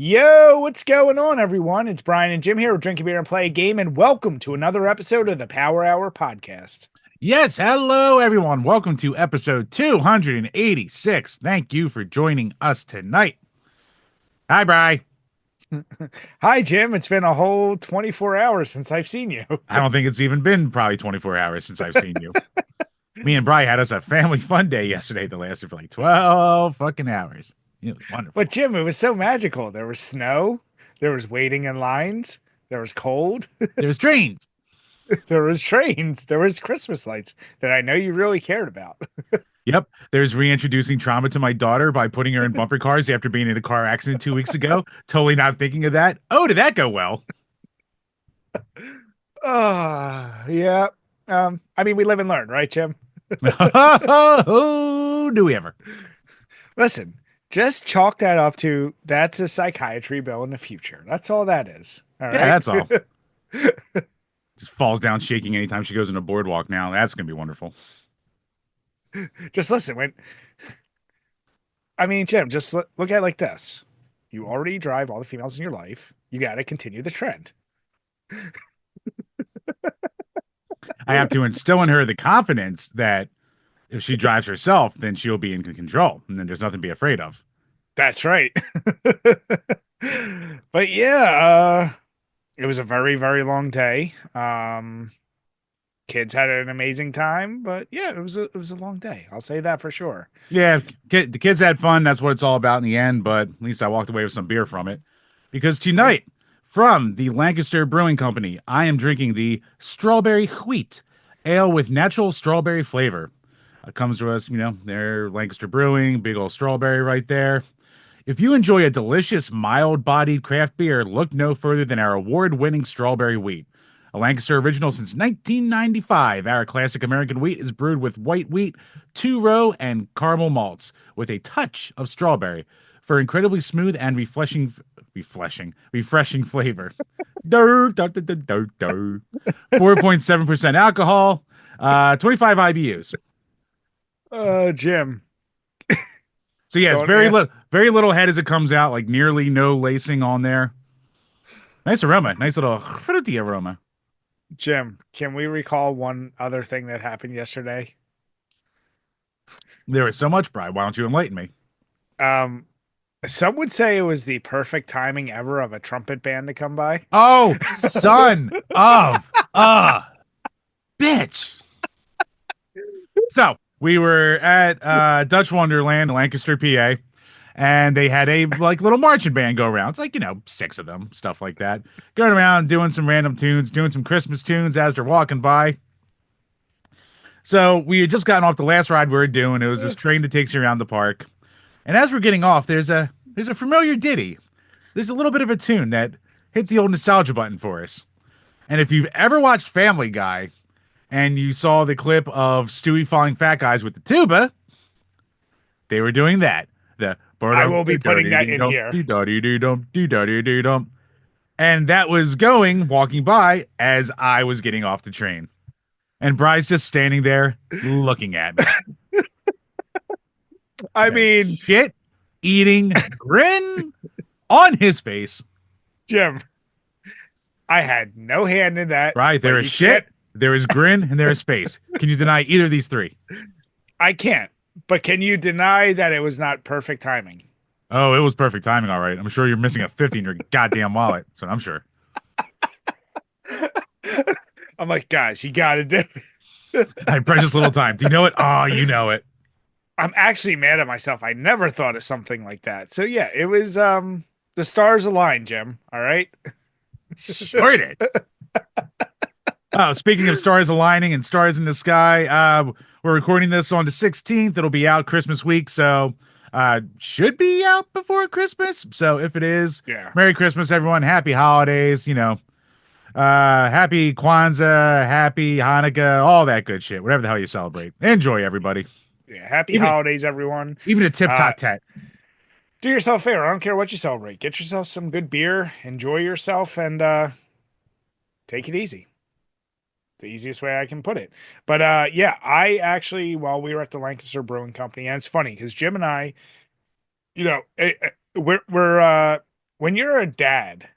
Yo, what's going on, everyone? It's Brian and Jim here with Drink a Beer and Play a Game, and welcome to another episode of the Power Hour podcast. Yes, hello everyone. Welcome to episode 286. Thank you for joining us tonight. Hi, Bri. Hi, Jim. It's been a whole 24 hours since I've seen you. I don't think it's even been probably 24 hours since I've seen you. Me and Bri had us a family fun day yesterday that lasted for like 12 fucking hours. It was But, wonderful. Jim, it was so magical. There was snow, there was waiting in lines, there was cold, There's trains. there was trains, there was Christmas lights that I know you really cared about. Yep. There's reintroducing trauma to my daughter by putting her in bumper cars after being in a car accident 2 weeks ago. Totally not thinking of that. Oh, did that go well? Yeah. I mean, we live and learn, right, Jim? Oh, do we ever? Listen, just chalk that up to that's a psychiatry bill in the future. That's all that is. All Yeah, right. that's all. Just falls down shaking anytime she goes in a boardwalk now. That's gonna be wonderful. Just listen. Jim, just look at it like this. You already drive all the females in your life. You got to continue the trend. I have to instill in her the confidence that if she drives herself, then she'll be in control, and then there's nothing to be afraid of. That's right. But yeah, it was a very, very long day. Kids had an amazing time, but yeah, it was a long day. I'll say that for sure. Yeah, the kids had fun. That's what it's all about in the end. But at least I walked away with some beer from it. Because Yeah. tonight, from the Lancaster Brewing Company, I am drinking the Strawberry Wheat Ale with natural strawberry flavor. It comes to us, they're Lancaster Brewing, big old strawberry right there. If you enjoy a delicious, mild bodied craft beer, look no further than our award winning Strawberry Wheat. A Lancaster original since 1995, our classic American wheat is brewed with white wheat, two row, and caramel malts with a touch of strawberry for incredibly smooth and refreshing flavor. 4.7% alcohol, 25 IBUs. Jim, So yes, don't ask. very little head as it comes out, like nearly no lacing on there. Nice aroma, nice little fruity aroma. Jim, can we recall one other thing that happened yesterday? There is so much pride. Why don't you enlighten me? Um, some would say it was the perfect timing ever of a trumpet band to come by. Oh, son of a bitch. So we were at Dutch Wonderland, Lancaster, PA, and they had a like little marching band go around. It's like, six of them, stuff like that. Going around doing some random tunes, doing some Christmas tunes as they're walking by. So we had just gotten off the last ride we were doing. It was this train that takes you around the park. And as we're getting off, there's a familiar ditty. There's a little bit of a tune that hit the old nostalgia button for us. And if you've ever watched Family Guy and you saw the clip of Stewie falling fat guys with the tuba, they were doing that. The I will be putting that in here. and that was going walking by as I was getting off the train. And Bry's just standing there looking at me. I With a mean, shit eating grin on his face. Jim, I had no hand in that, Right, there but is you shit, can't. there is grin, and there is face. Can you deny either of these three? I can't. But can you deny that it was not perfect timing? Oh, it was perfect timing, all right. I'm sure you're missing a 50 in your goddamn wallet, so I'm sure. I'm like, guys, you got to do it. I had precious little time. Do you know it? Oh, you know it. I'm actually mad at myself. I never thought of something like that. So yeah, it was the stars aligned, Jim. All right. Sure did. Oh, speaking of stars aligning and stars in the sky, we're recording this on the 16th. It'll be out Christmas week, so should be out before Christmas. So if it is, Yeah. Merry Christmas, everyone. Happy holidays. Happy Kwanzaa, happy Hanukkah, all that good shit. Whatever the hell you celebrate. Enjoy, everybody. Yeah. Happy Even holidays, everyone. even a tip Uh top tat. do yourself a favor. I don't care what you celebrate. Get yourself some good beer, enjoy yourself, and take it easy. The easiest way I can put it. But yeah, I actually, while we were at the Lancaster Brewing Company, and it's funny because Jim and I, you know, we're when you're a dad,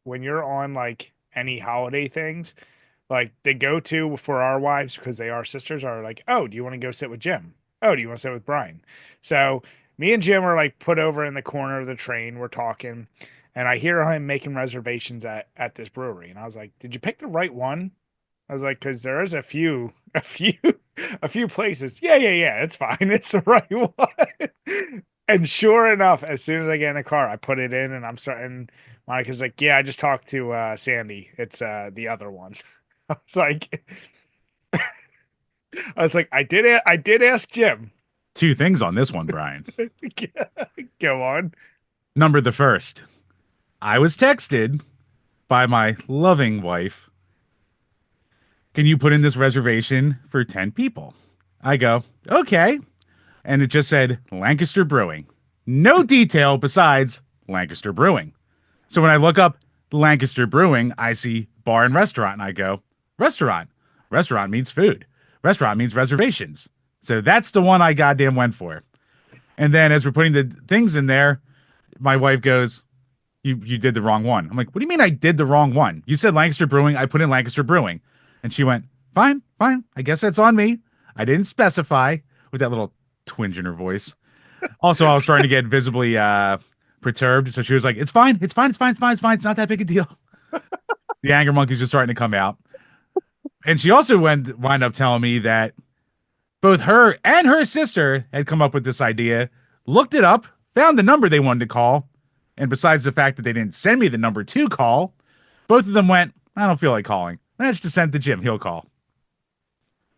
when you're on like any holiday things, like the go-to for our wives because they are sisters are like, "Oh, do you want to go sit with Jim? Oh, do you want to sit with Brian?" So me and Jim are like put over in the corner of the train. We're talking, and I hear him making reservations at this brewery, and I was like, "Did you pick the right one?" I was like, "Because there is a few places." Yeah, yeah, yeah. It's fine. It's the right one. And sure enough, as soon as I get in the car, I put it in, and I'm starting. Monica's like, "Yeah, I just talked to Sandy. It's the other one." I was like, I did ask Jim. Two things on this one, Brian. Go on. Number the first, I was texted by my loving wife, can you put in this reservation for 10 people? I go, okay. And it just said Lancaster Brewing. No detail besides Lancaster Brewing. So when I look up Lancaster Brewing, I see bar and restaurant, and I go, restaurant. Restaurant means food. Restaurant means reservations. So that's the one I goddamn went for. And then as we're putting the things in there, my wife goes, you did the wrong one. I'm like, what do you mean I did the wrong one? You said Lancaster Brewing. I put in Lancaster Brewing. And she went, fine, fine. I guess that's on me. I didn't specify with that little twinge in her voice. Also, I was starting to get visibly perturbed. So she was like, it's fine. It's fine. It's fine. It's fine. It's fine. It's not that big a deal. The anger monkey's just starting to come out. And she also wind up telling me that both her and her sister had come up with this idea, looked it up, found the number they wanted to call, and besides the fact that they didn't send me the number to call, both of them went, I don't feel like calling. Let's just send it to Jim. He'll call.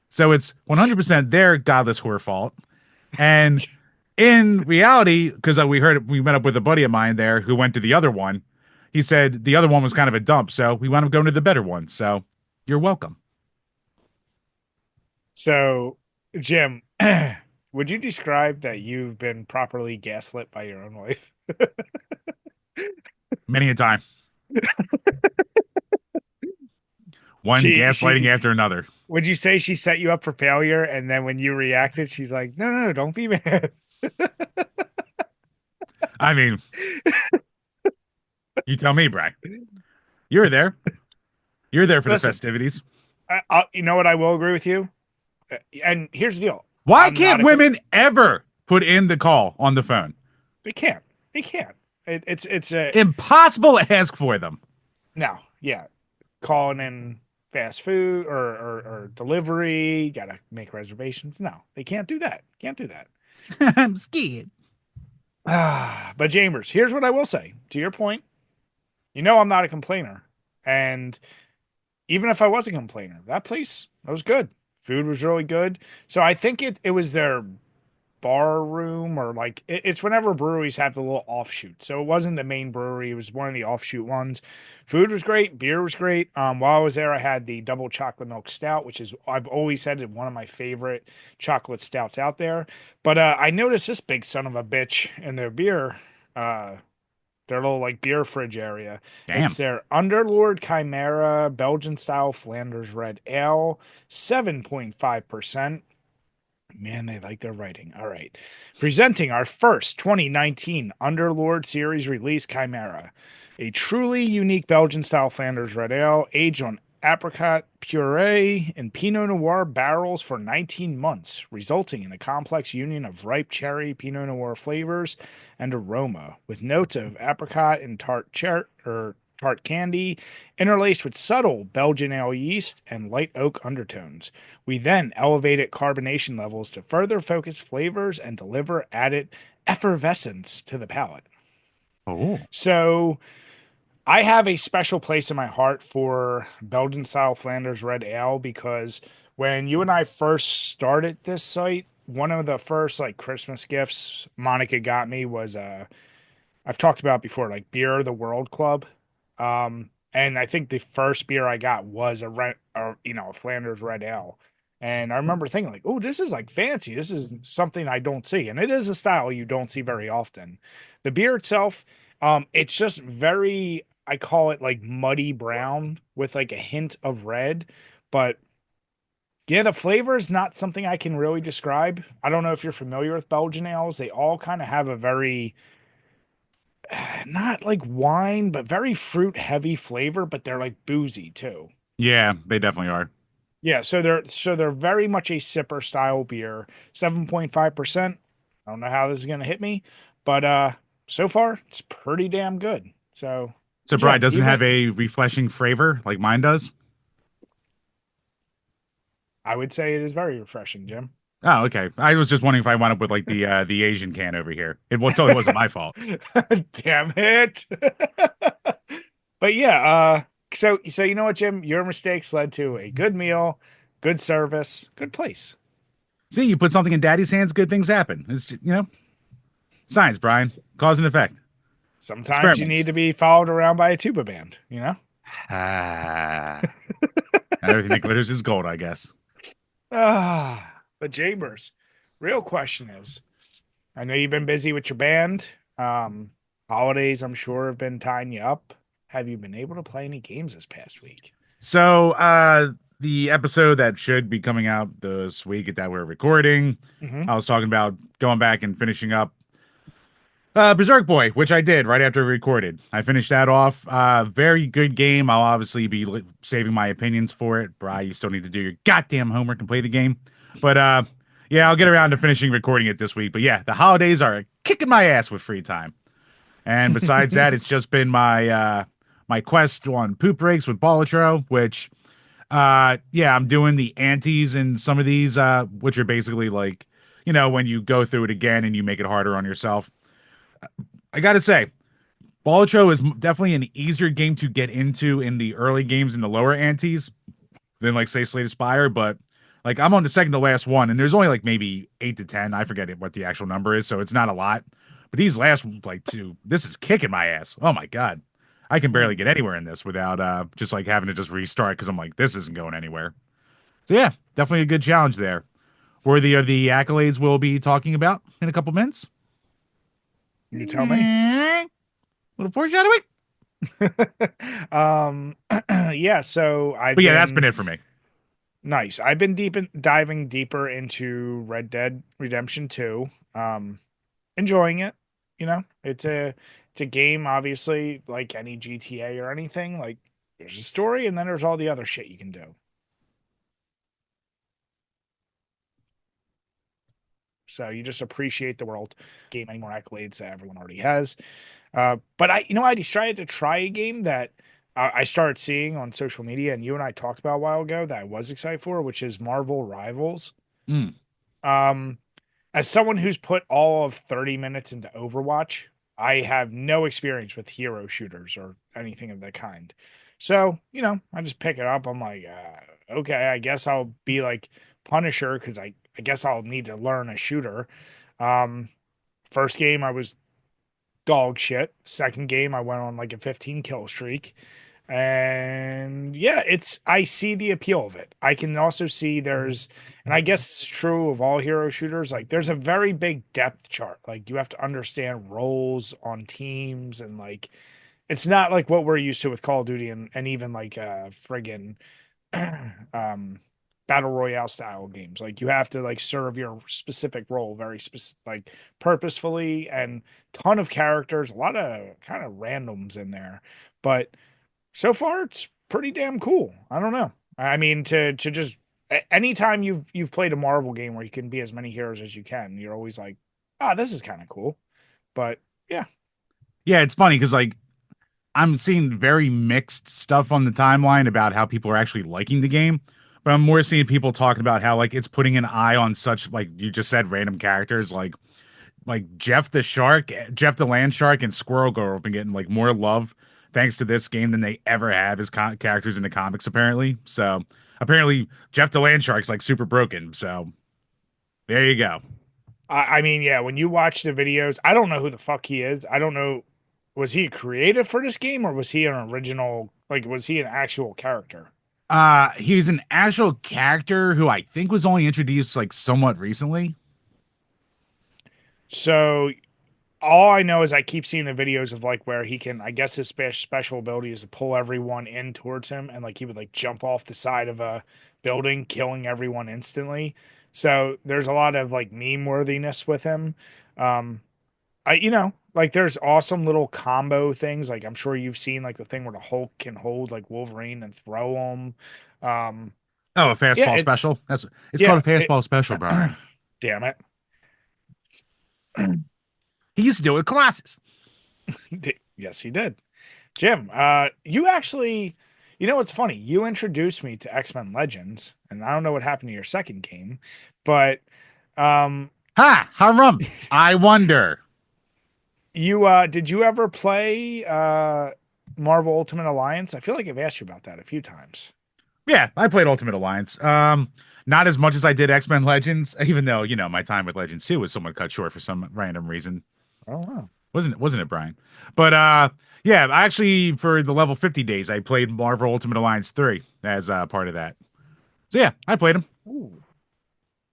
So it's 100% their godless whore fault. And in reality, because we met up with a buddy of mine there who went to the other one, he said the other one was kind of a dump. So we wound up going to the better one. So you're welcome. So, Jim, would you describe that you've been properly gaslit by your own wife? Many a time. One gaslighting She after another. would you say she set you up for failure and then when you reacted, she's like, "No, no, no, don't be mad." I mean, you tell me, Brian. You were there. You're there for the Listen, festivities. you know what? I will agree with you. And here's the deal. Why I'm not can't a. women ever put in the call on the phone? They can't. They can't. It's a Impossible to ask for them. no. Yeah, calling in fast food or delivery. Got to make reservations. No, they can't do that. Can't do that. I'm scared. But Chambers, here's what I will say. To your point, you know I'm not a complainer, and even if I was a complainer, that place that was good. Food was really good. So I think it was their bar room or like it's whenever breweries have the little offshoot. So it wasn't the main brewery, it was one of the offshoot ones. Food was great, beer was great. While I was there, I had the double chocolate milk stout, which is I've always said it one of my favorite chocolate stouts out there. But I noticed this big son of a bitch in their beer, uh their little like beer fridge area. It's Damn. their Underlord Chimera Belgian style Flanders Red Ale, 7.5%. Man, they like their writing. All right. Presenting our first 2019 Underlord Series release Chimera, a truly unique Belgian style Flanders Red Ale aged on apricot puree and Pinot Noir barrels for 19 months, resulting in a complex union of ripe cherry Pinot Noir flavors and aroma, with notes of apricot and tart candy, interlaced with subtle Belgian ale yeast and light oak undertones. We then elevated carbonation levels to further focus flavors and deliver added effervescence to the palate. Oh. So, I have a special place in my heart for Belgian style Flanders Red Ale because when you and I first started this site, one of the first like Christmas gifts Monica got me was I've talked about before, like Beer of the World Club. And I think the first beer I got was a Flanders Red Ale. And I remember thinking like, oh, this is like fancy. This is something I don't see. And it is a style you don't see very often. The beer itself, it's just very, I call it like muddy brown with like a hint of red. But yeah, the flavor is not something I can really describe. I don't know if you're familiar with Belgian ales. They all kind of have a very not like wine, but very fruit heavy flavor, but they're like boozy too. Yeah, they definitely are. Yeah, so they're very much a sipper style beer. 7.5%. I don't know how this is gonna hit me, but so far it's pretty damn good. So So Bride Jim, doesn't even have a refreshing flavor like mine does. I would say it is very refreshing, Jim. Oh, okay. I was just wondering if I wound up with like the Asian can over here. It totally wasn't my fault. Damn it. But yeah, so you know what, Jim? Your mistakes led to a good meal, good service, good place. See, you put something in Daddy's hands, good things happen. It's science, Brian, cause and effect, Sometimes you need experiments. to be followed around by a tuba band, you know? Ah, not everything that glitters is gold, I guess. But Jabers, real question is, I know you've been busy with your band. Um, Holidays, I'm sure, have been tying you up. Have you been able to play any games this past week? So, the episode that should be coming out this week that we're recording, Hmm. I was talking about going back and finishing up Berserk Boy, which I did right after we recorded. I finished that off. Very good game. I'll obviously be saving my opinions for it. Bri, you still need to do your goddamn homework and play the game. But yeah, I'll get around to finishing recording it this week. But yeah, the holidays are kicking my ass with free time. And besides that, it's just been my quest on poop breaks with Bolitro, which yeah, I'm doing the antes in some of these, which are basically like, when you go through it again and you make it harder on yourself. I gotta say, Bolitro is definitely an easier game to get into in the early games in the lower antes than like say Slay the Spire, but like I'm on the second to last one, and there's only like maybe 8 to 10. I forget what the actual number is, so it's not a lot. But these last like two, this is kicking my ass. Oh my god, I can barely get anywhere in this without just like having to just restart because I'm like this isn't going anywhere. So yeah, definitely a good challenge there. Worthy of the accolades we'll be talking about in a couple minutes. You tell me. Little foreshadowing. um, yeah, so I've But yeah, that's been been it for me. nice. I've been diving deeper into Red Dead Redemption 2. Enjoying it. You know, it's a game, obviously, like any GTA or anything. Like there's a story, and then there's all the other shit you can do. So you just appreciate the world. Game any more accolades that everyone already has. But I decided to try a game that I started seeing on social media, and you and I talked about a while ago that I was excited for, which is Marvel Rivals. Mm. Um, as someone who's put all of 30 minutes into Overwatch, I have no experience with hero shooters or anything of that kind. So, I just pick it up. I'm like, okay, I guess I'll be like Punisher because I guess I'll need to learn a shooter. Um, First game, I was dog shit. Second game, I went on like a 15 kill streak. And yeah, I see the appeal of it. I can also see and I guess it's true of all hero shooters, like there's a very big depth chart. Like you have to understand roles on teams and like it's not like what we're used to with Call of Duty and even like friggin' um battle royale style games. Like you have to like serve your specific role very specific, like purposefully, and ton of characters, a lot of kind of randoms in there. But so far it's pretty damn cool. I don't know. I mean, to just anytime you've played a Marvel game where you can be as many heroes as you can, you're always like, ah, this is kind of cool. But yeah. Yeah, it's funny because like I'm seeing very mixed stuff on the timeline about how people are actually liking the game, but I'm more seeing people talking about how like it's putting an eye on such like you just said random characters like Jeff the Shark, Jeff the Land Shark, and Squirrel Girl have been getting like more love thanks to this game than they ever have as characters in the comics apparently. So apparently Jeff the Land Shark's like super broken. So there you go. I mean, yeah, when you watch the videos, I don't know who the fuck he is. I don't know. Was he creative for this game or was he an original? Like, was he an actual character? He's an actual character who I think was only introduced like somewhat recently. So all I know is I keep seeing the videos of like where he can, I guess his special ability is to pull everyone in towards him and like he would like jump off the side of a building, killing everyone instantly. So there's a lot of like meme worthiness with him. Um, like there's awesome little combo things. Like I'm sure you've seen like the thing where the Hulk can hold like Wolverine and throw him. Um, Oh, a yeah, fastball special. It's called yeah, a fastball special, Brian. damn it. He used to do it with Colossus. Yes, he did. Jim, you actually, what's funny? You introduced me to X-Men Legends, and I don't know what happened to your second game, but um, Ha! Harum! I wonder. did you ever play Marvel Ultimate Alliance? I feel like I've asked you about that a few times. Yeah, I played Ultimate Alliance. Not as much as I did X-Men Legends, even though, my time with Legends 2 was somewhat cut short for some random reason. Oh wow. Wasn't it, Brian? But yeah, I actually for the level 50 days I played Marvel Ultimate Alliance 3 as part of that. So yeah, I played them. Ooh.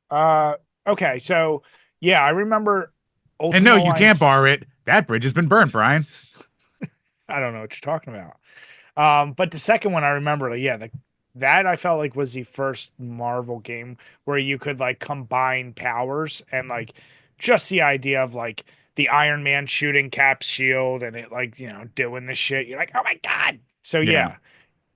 Uh, okay, so yeah, I remember And no, Ultimate you can't Alliance. bar it. That bridge has been burnt, Brian. I don't know what you're talking about. But the second one I remember, like, yeah, that I felt like was the first Marvel game where you could like combine powers and like just the idea of like the Iron Man shooting Cap's shield and it like, doing the shit. You're like, oh my God. So Yeah. yeah,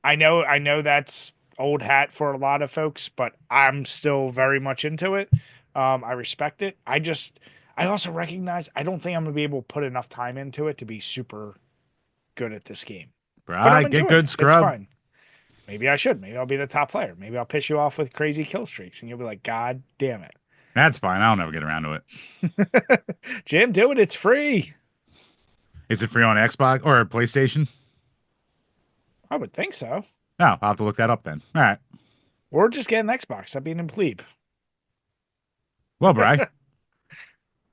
I know that's old hat for a lot of folks, but I'm still very much into it. I respect it. I also recognize I don't think I'm gonna be able to put enough time into it to be super good at this game. But I'm Brian, get enjoying good, it. It's scrub. fine. Maybe I should. Maybe I'll be the top player. Maybe I'll piss you off with crazy kill streaks and you'll be like, God damn That's fine. I'll never get around to it. it. Jim, do it. It's free. Is it free on Xbox or PlayStation? I would think so. No, I'll have to look that up then. All right. Or just get an Xbox. Stop being a plebe. Well, Bri,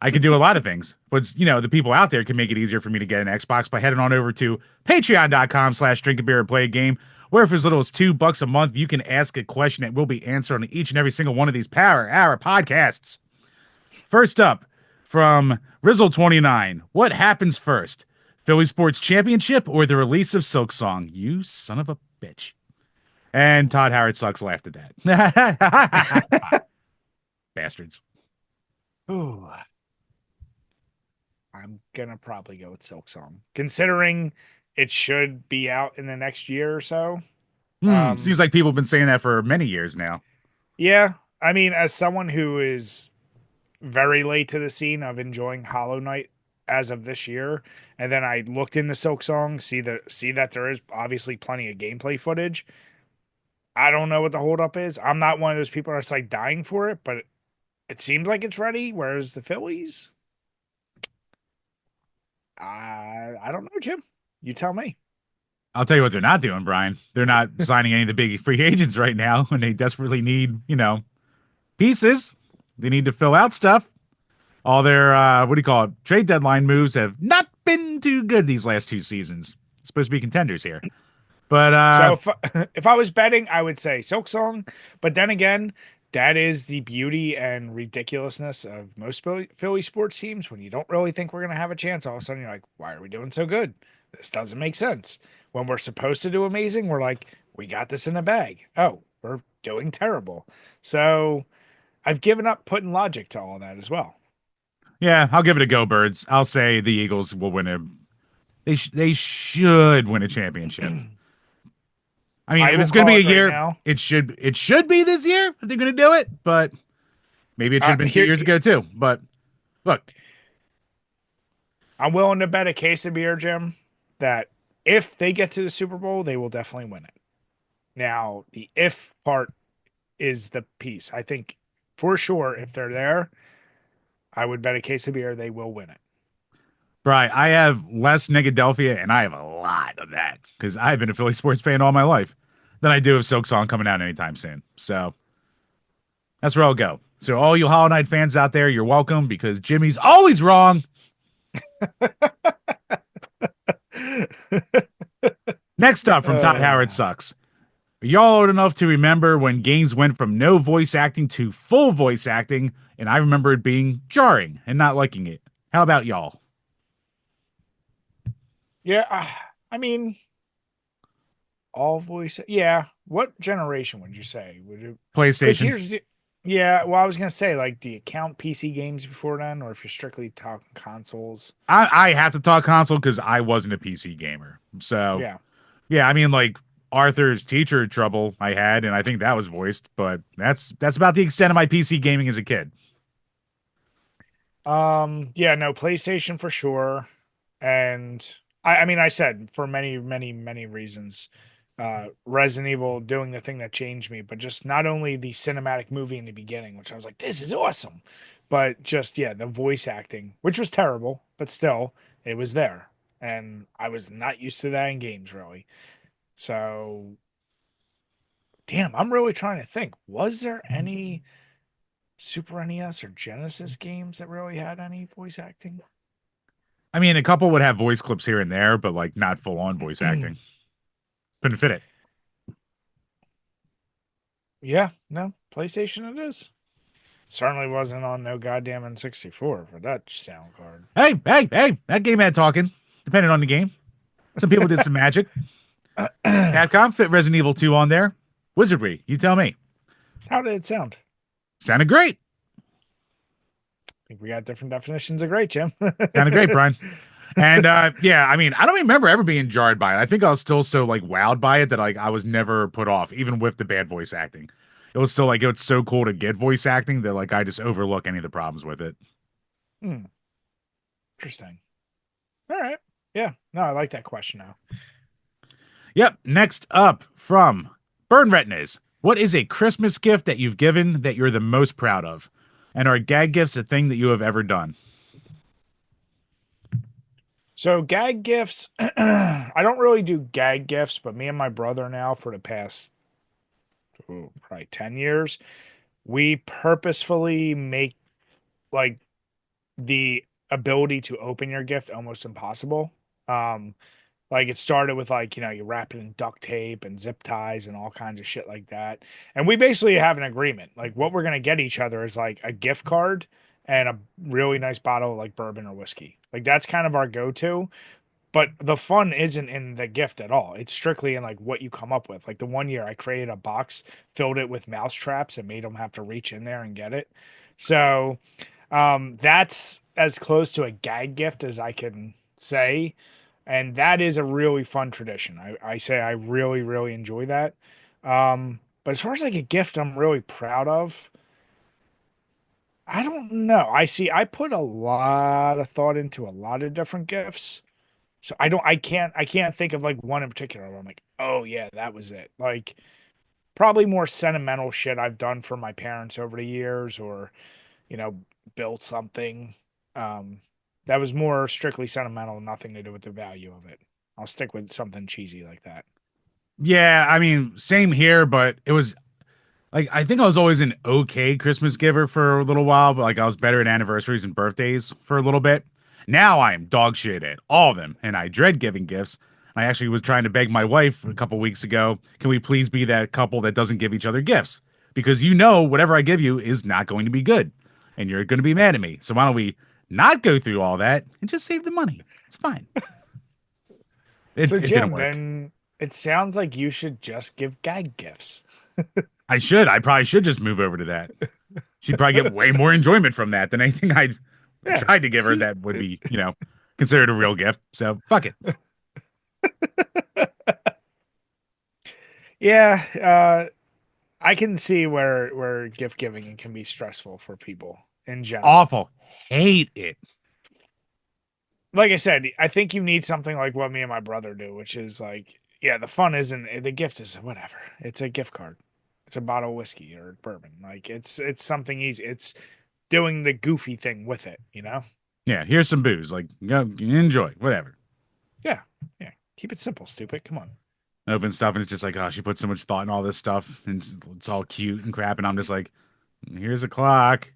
I could do a lot of things, but the people out there can make it easier for me to get an Xbox by heading on over to patreon.com/drink a beer and play a game, where for as little as $2 a month, you can ask a question that will be answered on each and every single one of these Power Hour podcasts. First up, from Rizzle29, what happens first? Philly Sports Championship or the release of Silk Song? You son of a bitch. And Todd Howard sucks laughed at that. Bastards. Ooh, I'm gonna probably go with Silk Song, considering it should be out in the next year or so. Seems Um, like people have been saying that for many years now. yeah, I mean, as someone who is very late to the scene of enjoying Hollow Knight as of this year, and then I looked into Silk Song, see that there is obviously plenty of gameplay footage. I don't know what the holdup is. I'm not one of those people that's like dying for it, but it seems like it's ready. Whereas the Phillies, I don't know, Jim. You tell me. I'll tell you what they're not doing, Brian. They're not signing any of the big free agents right now when they desperately need, pieces. They need to fill out stuff. All their what do you call it? Trade deadline moves have not been too good these last two seasons. Supposed to be contenders here. But So if I was betting, I would say Silk Song. But then again, that is the beauty and ridiculousness of most Philly sports teams. When you don't really think we're going to have a chance, all of a sudden you're like, why are we doing so good? This doesn't make sense. When we're supposed to do amazing, we're like, we got this in a bag. Oh, we're doing terrible. So I've given up putting logic to all that as well. yeah, I'll give it a go, Birds. I'll say the Eagles will win a. They should win a championship. I mean, I if will it's going to call be a it right year, now. it should be this year if they're going to do it. But maybe it should have been two Here, years ago too. But look, I'm willing to bet a case of beer, Jim, that if they get to the Super Bowl, they will definitely win it. Now, the if part is the piece. I think for sure, if they're there, I would bet a case of beer they will win it. Bri, I have less Negadelphia, and I have a lot of that because I've been a Philly sports fan all my life than I do of Silk Song coming out anytime soon. So that's where I'll go. So all you Hollow Knight fans out there, you're welcome because Jimmy's always wrong. Next up from Todd Howard Uh, sucks. Are y'all old enough to remember when games went from no voice acting to full voice acting, and I remember it being jarring and not liking it. How about y'all? yeah, I mean, all voice. Yeah, what generation would you say? Would you? Because PlayStation. Yeah, well, I was gonna say, like, do you count PC games before then, or if you're strictly talking consoles? I have to talk console because I wasn't a PC gamer. So Yeah. yeah, I mean like Arthur's teacher trouble I had, and I think that was voiced, but that's about the extent of my PC gaming as a kid. Yeah, no, PlayStation for sure. And I mean, I said for many, many, many reasons, Resident Evil doing the thing that changed me, but just not only the cinematic movie in the beginning, which I was like, this is awesome, but just, yeah, the voice acting, which was terrible, but still, it was there. And I was not used to that in games, really. So, damn, I'm really trying to think. Was there any Super NES or Genesis games that really had any voice acting? I mean, a couple would have voice clips here and there, but like not full on voice acting. Couldn't fit it. Yeah, no, PlayStation it is. Certainly wasn't on no goddamn N64 for that sound card. Hey, that game had talking, depending on the game. Some people did some magic. How Capcom fit Resident Evil 2 on there. Wizardry, you tell me. did it sound? Sounded great. I think we got different definitions of great, Jim. Sounded great, Brian. And yeah, I mean, I don't remember ever being jarred by it. I think I was still so like wowed by it that like I was never put off, even with the bad voice acting. It was still like it's so cool to get voice acting that like I just overlook any of the problems with it. Hmm, interesting. All right. Yeah. No, I like that question now. Yep. Next up from Burn Retinas. What is a Christmas gift that you've given that you're the most proud of? And are gag gifts a thing that you have ever done? So gag gifts, I don't really do gag gifts, but me and my brother now for the past probably 10 years, we purposefully make like the ability to open your gift almost impossible. Um, like it started with like, you wrap it in duct tape and zip ties and all kinds of shit like that. And we basically have an agreement. Like what we're gonna get each other is like a gift card and a really nice bottle of like bourbon or whiskey. Like that's kind of our go-to. But the fun isn't in the gift at all. It's strictly in like what you come up with. Like the one year I created a box, filled it with mouse traps, and made them have to reach in there and get it. So that's as close to a gag gift as I can say. And that is a really fun tradition. I say I really, really enjoy that. But as far as like a gift I'm really proud of, I don't know. I put a lot of thought into a lot of different gifts. So I can't think of like one in particular where I'm like, oh yeah, that was it. Like probably more sentimental shit I've done for my parents over the years or, you know, built something. Um, that was more strictly sentimental, nothing to do with the value of it. I'll stick with something cheesy like that. Yeah, I mean, same here, but it was like I think I was always an okay Christmas giver for a little while, but like I was better at anniversaries and birthdays for a little bit. Now I am dog shit at all of them, and I dread giving gifts. I actually was trying to beg my wife a couple weeks ago, can we please be that couple that doesn't give each other gifts? Because you know whatever I give you is not going to be good, and you're going to be mad at me. So why don't we not go through all that and just save the money? It's fine. So It didn't Jim, work. then it sounds like you should just give gag gifts. I should. I probably should just move over to that. She'd probably get way more enjoyment from that than anything I Yeah. tried to give her Just that would be, considered a real gift. So fuck it. yeah, I can see where gift giving can be stressful for people in general. Awful. Hate it. Like I said, I think you need something like what me and my brother do, which is like, yeah, the fun isn't the gift is whatever. It's a gift card. It's a bottle of whiskey or bourbon. Like it's something easy. It's doing the goofy thing with it, you know? Yeah, here's some booze. Like, go enjoy, whatever. Yeah. Yeah. Keep it simple, stupid. Come on. Open stuff, and it's just like, oh, she put so much thought in all this stuff, and it's all cute and crap. And I'm just like, here's a clock.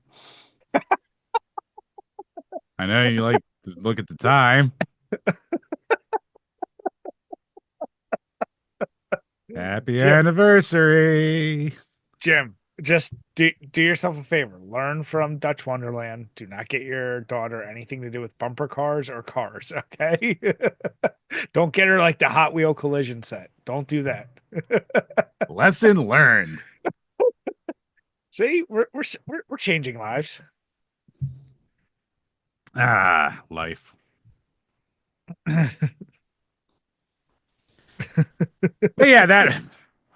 I know you like to look at the time. Happy Jim, anniversary. Jim, just do yourself a favor. Learn from Dutch Wonderland. Do not get your daughter anything to do with bumper cars or cars, okay? Don't get her like the Hot Wheel collision set. Don't do that. Lesson learned. See, we're changing lives. Ah, life. But yeah, that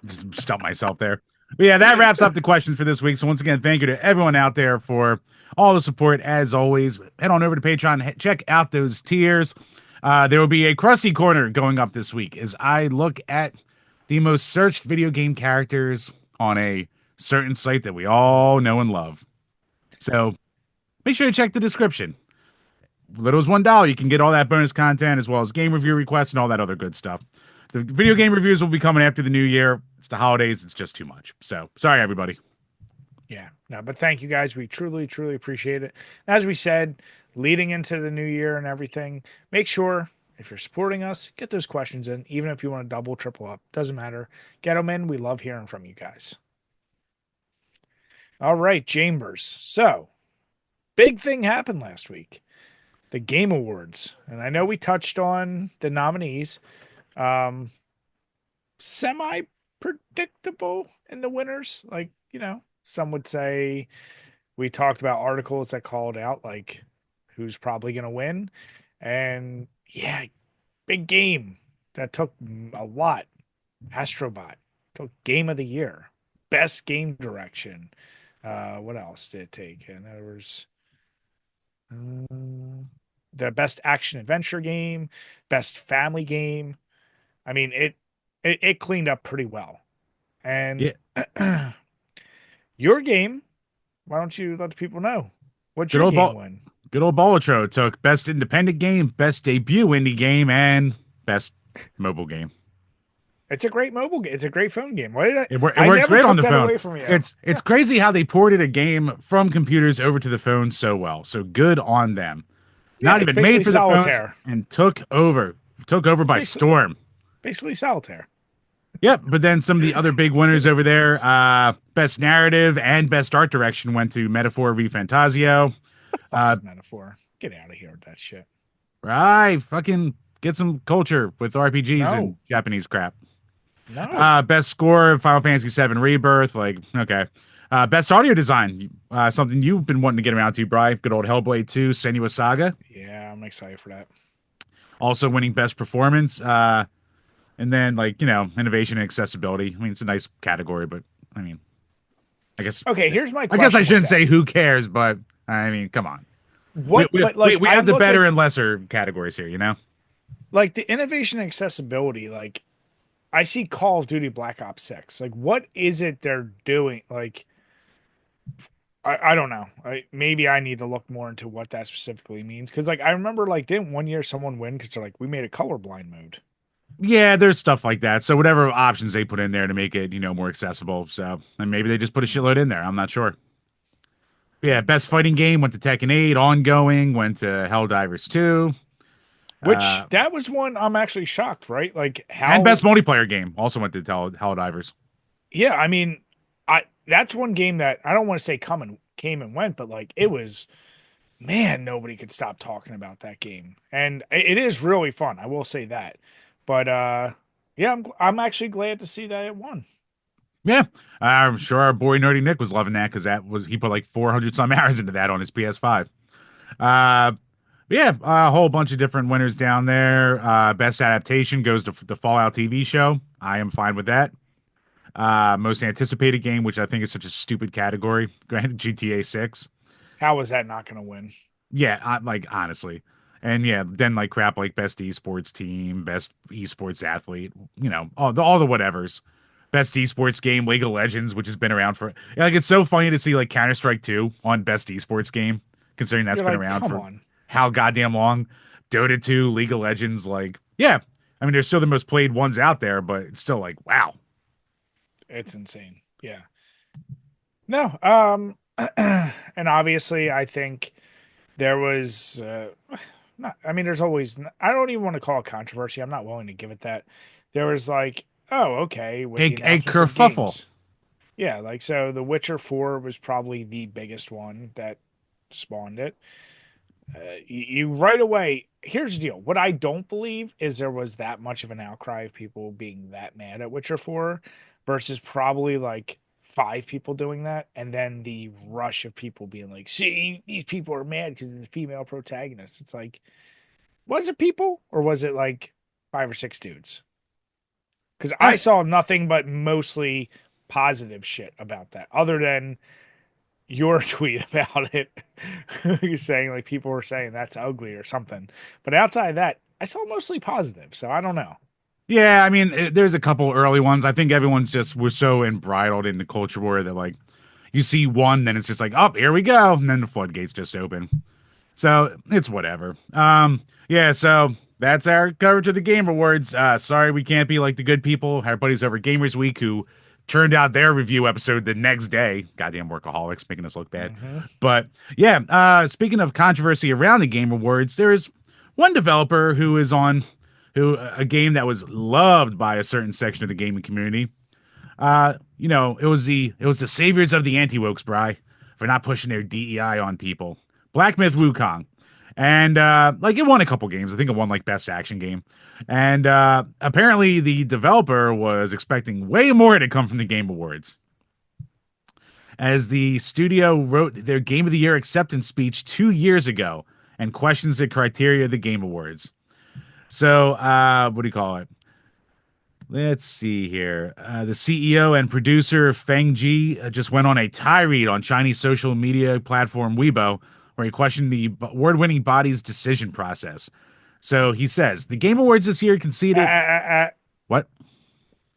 just stumped myself there. But yeah, that wraps up the questions for this week. So once again, thank you to everyone out there for all the support. As always, head on over to Patreon, check out those tiers. There will be a Krusty Corner going up this week as I look at the most searched video game characters on a certain site that we all know and love. So make sure to check the description. Little as $1, you can get all that bonus content as well as game review requests and all that other good stuff. The video game reviews will be coming after the new year. It's the holidays. It's just too much. So sorry, everybody. Yeah, no, but thank you guys. We truly, truly appreciate it. As we said, leading into the new year and everything, make sure if you're supporting us, get those questions in, even if you want to double, triple up. Doesn't matter. Get them in. We love hearing from you guys. All right, Chambers. So, big thing happened last week, the Game Awards. And I know we touched on the nominees. Um, Semi predictable in the winners. Like, some would say we talked about articles that called out like who's probably going to win. And yeah, big game that took a lot. Astrobot took game of the year, best game direction. What else did it take? And there was the best action adventure game, best family game. I mean, it cleaned up pretty well. And Yeah, your game, why don't you let the people know? What's good your old game ball. win? Good old Bolotro took best independent game, best debut indie game, and best mobile game. It's a great mobile game. It's a great phone game. Why did I? It I works never great on took the that phone. away from you. It's crazy how they ported a game from computers over to the phone so well. So good on them. Yeah, Not it's even made basically for the phones solitaire. and took over It's by storm. basically solitaire. Yep, but then some of the other big winners over there, best narrative and best art direction went to Metaphor v Fantasio. The fuck Uh, is metaphor? Get out of here with that shit. right, fucking get some culture with RPGs and No, Japanese crap. no. Best score, Final Fantasy VII Rebirth. Like, okay. Best audio design, something you've been wanting to get around to, Bri. Good old Hellblade 2, Senua Saga. Yeah, I'm excited for that. Also winning best performance. And then like, innovation and accessibility. I mean, it's a nice category, but I mean, I guess Okay, here's my I guess I question with shouldn't that. say who cares, but I mean, come on. We What? we But we, like, we I have the look better at and lesser categories here, you know? like the innovation and accessibility. Like, I see Call of Duty Black Ops 6. Like, what is it they're doing? Like, I don't know. Maybe I need to look more into what that specifically means. Because like I remember like didn't one year someone win because they're like we made a colorblind mode. Yeah, there's stuff like that. So whatever options they put in there to make it, more accessible. So and maybe they just put a shitload in there. I'm not sure. Yeah, Seems best fighting game went to Tekken 8, ongoing went to Helldivers 2, which that was one I'm actually shocked, right? Like and best how multiplayer game also went to Helldivers. yeah, I mean I that's one game that I don't want to say came and went, but like it was man, nobody could stop talking about that game. And it is really fun, I will say that. But yeah, I'm actually glad to see that it won. Yeah, I'm sure our boy Nerdy Nick was loving that because he put like 400 some hours into that on his PS5. Uh, yeah, a whole bunch of different winners down there. Best adaptation goes to the Fallout TV show. I am fine with that. Most anticipated game, which I think is such a stupid category. Go ahead, GTA 6. How was that not going to win? Yeah, like honestly. And yeah, then like crap like best esports team, best esports athlete, all the whatevers. Best esports game, League of Legends, which has been around for like it's so funny to see like Counter-Strike 2 on best esports game, considering that's You're been like, around come for on. how goddamn long. Dota 2, League of Legends, like, yeah. I mean, they're still the most played ones out there, but it's still like, wow. It's insane. Yeah. No. And obviously, I think there was not. I mean, there's always. I don't even want to call it controversy. I'm not willing to give it that. There was like, oh, okay, with the A announcements of kerfuffle. games. Yeah, like so, The Witcher 4 was probably the biggest one that spawned it. You right away. Here's the deal. What I don't believe is there was that much of an outcry of people being that mad at Witcher 4 versus probably like 5 people doing that, and then the rush of people being like, "See, these people are mad because of the female protagonist." It's like, was it people or was it like 5 or 6 dudes? Because I I saw nothing but mostly positive shit about that, other than your tweet about it. You're saying like people were saying that's ugly or something, but outside of that, I saw mostly positive. So I don't know. Yeah, I mean, there's a couple early ones. I think everyone's just we're so embridled in the culture war that like you see one, then it's just like, oh, here we go, and then the floodgates just open. So it's whatever. Yeah. So that's our coverage of the Game Awards. Sorry we can't be like the good people, our buddies over Gamers Week who turned out their review episode the next day. Goddamn workaholics making us look bad. Hmm. But yeah, speaking of controversy around the Game Awards, there is one developer who is on who a game that was loved by a certain section of the gaming community. It was the saviors of the anti-wokes, Bry, for not pushing their DEI on people. Black Myth Wukong. And like it won a couple games. I think it won like best action game. And apparently the developer was expecting way more to come from the Game Awards. As the studio wrote their Game of the Year acceptance speech 2 years ago and questions the criteria of the Game Awards. So, what do you call it? Let's see here. The CEO and producer Feng Ji just went on a tirade on Chinese social media platform Weibo, where he questioned the award-winning body's decision process. So he says the Game Awards this year Uh, uh, conceded uh, what?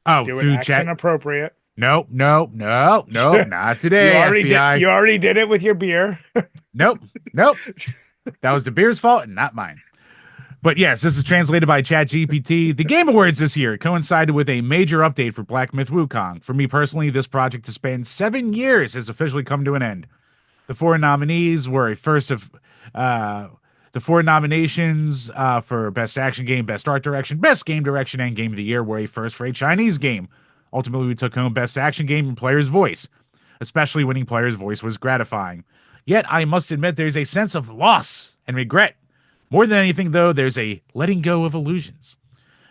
Oh, do it through chat. accent appropriate. Nope, nope, nope, nope. Not You today, already did. FBI. You already did it with your beer. Nope, nope. That was the beer's fault and not mine. But yes, this is translated by ChatGPT. The Game Awards this year coincided with a major update for Black Myth Wukong. For me personally, this project to span 7 years has officially come to an end. The four nominees were a first of the four nominations for Best Action Game, Best Art Direction, Best Game Direction, and Game of the Year were a first for a Chinese game. Ultimately, we took home Best Action Game and Player's Voice. Especially winning Player's Voice was gratifying. Yet, I must admit there's a sense of loss and regret. More than anything, though, there's a letting go of illusions.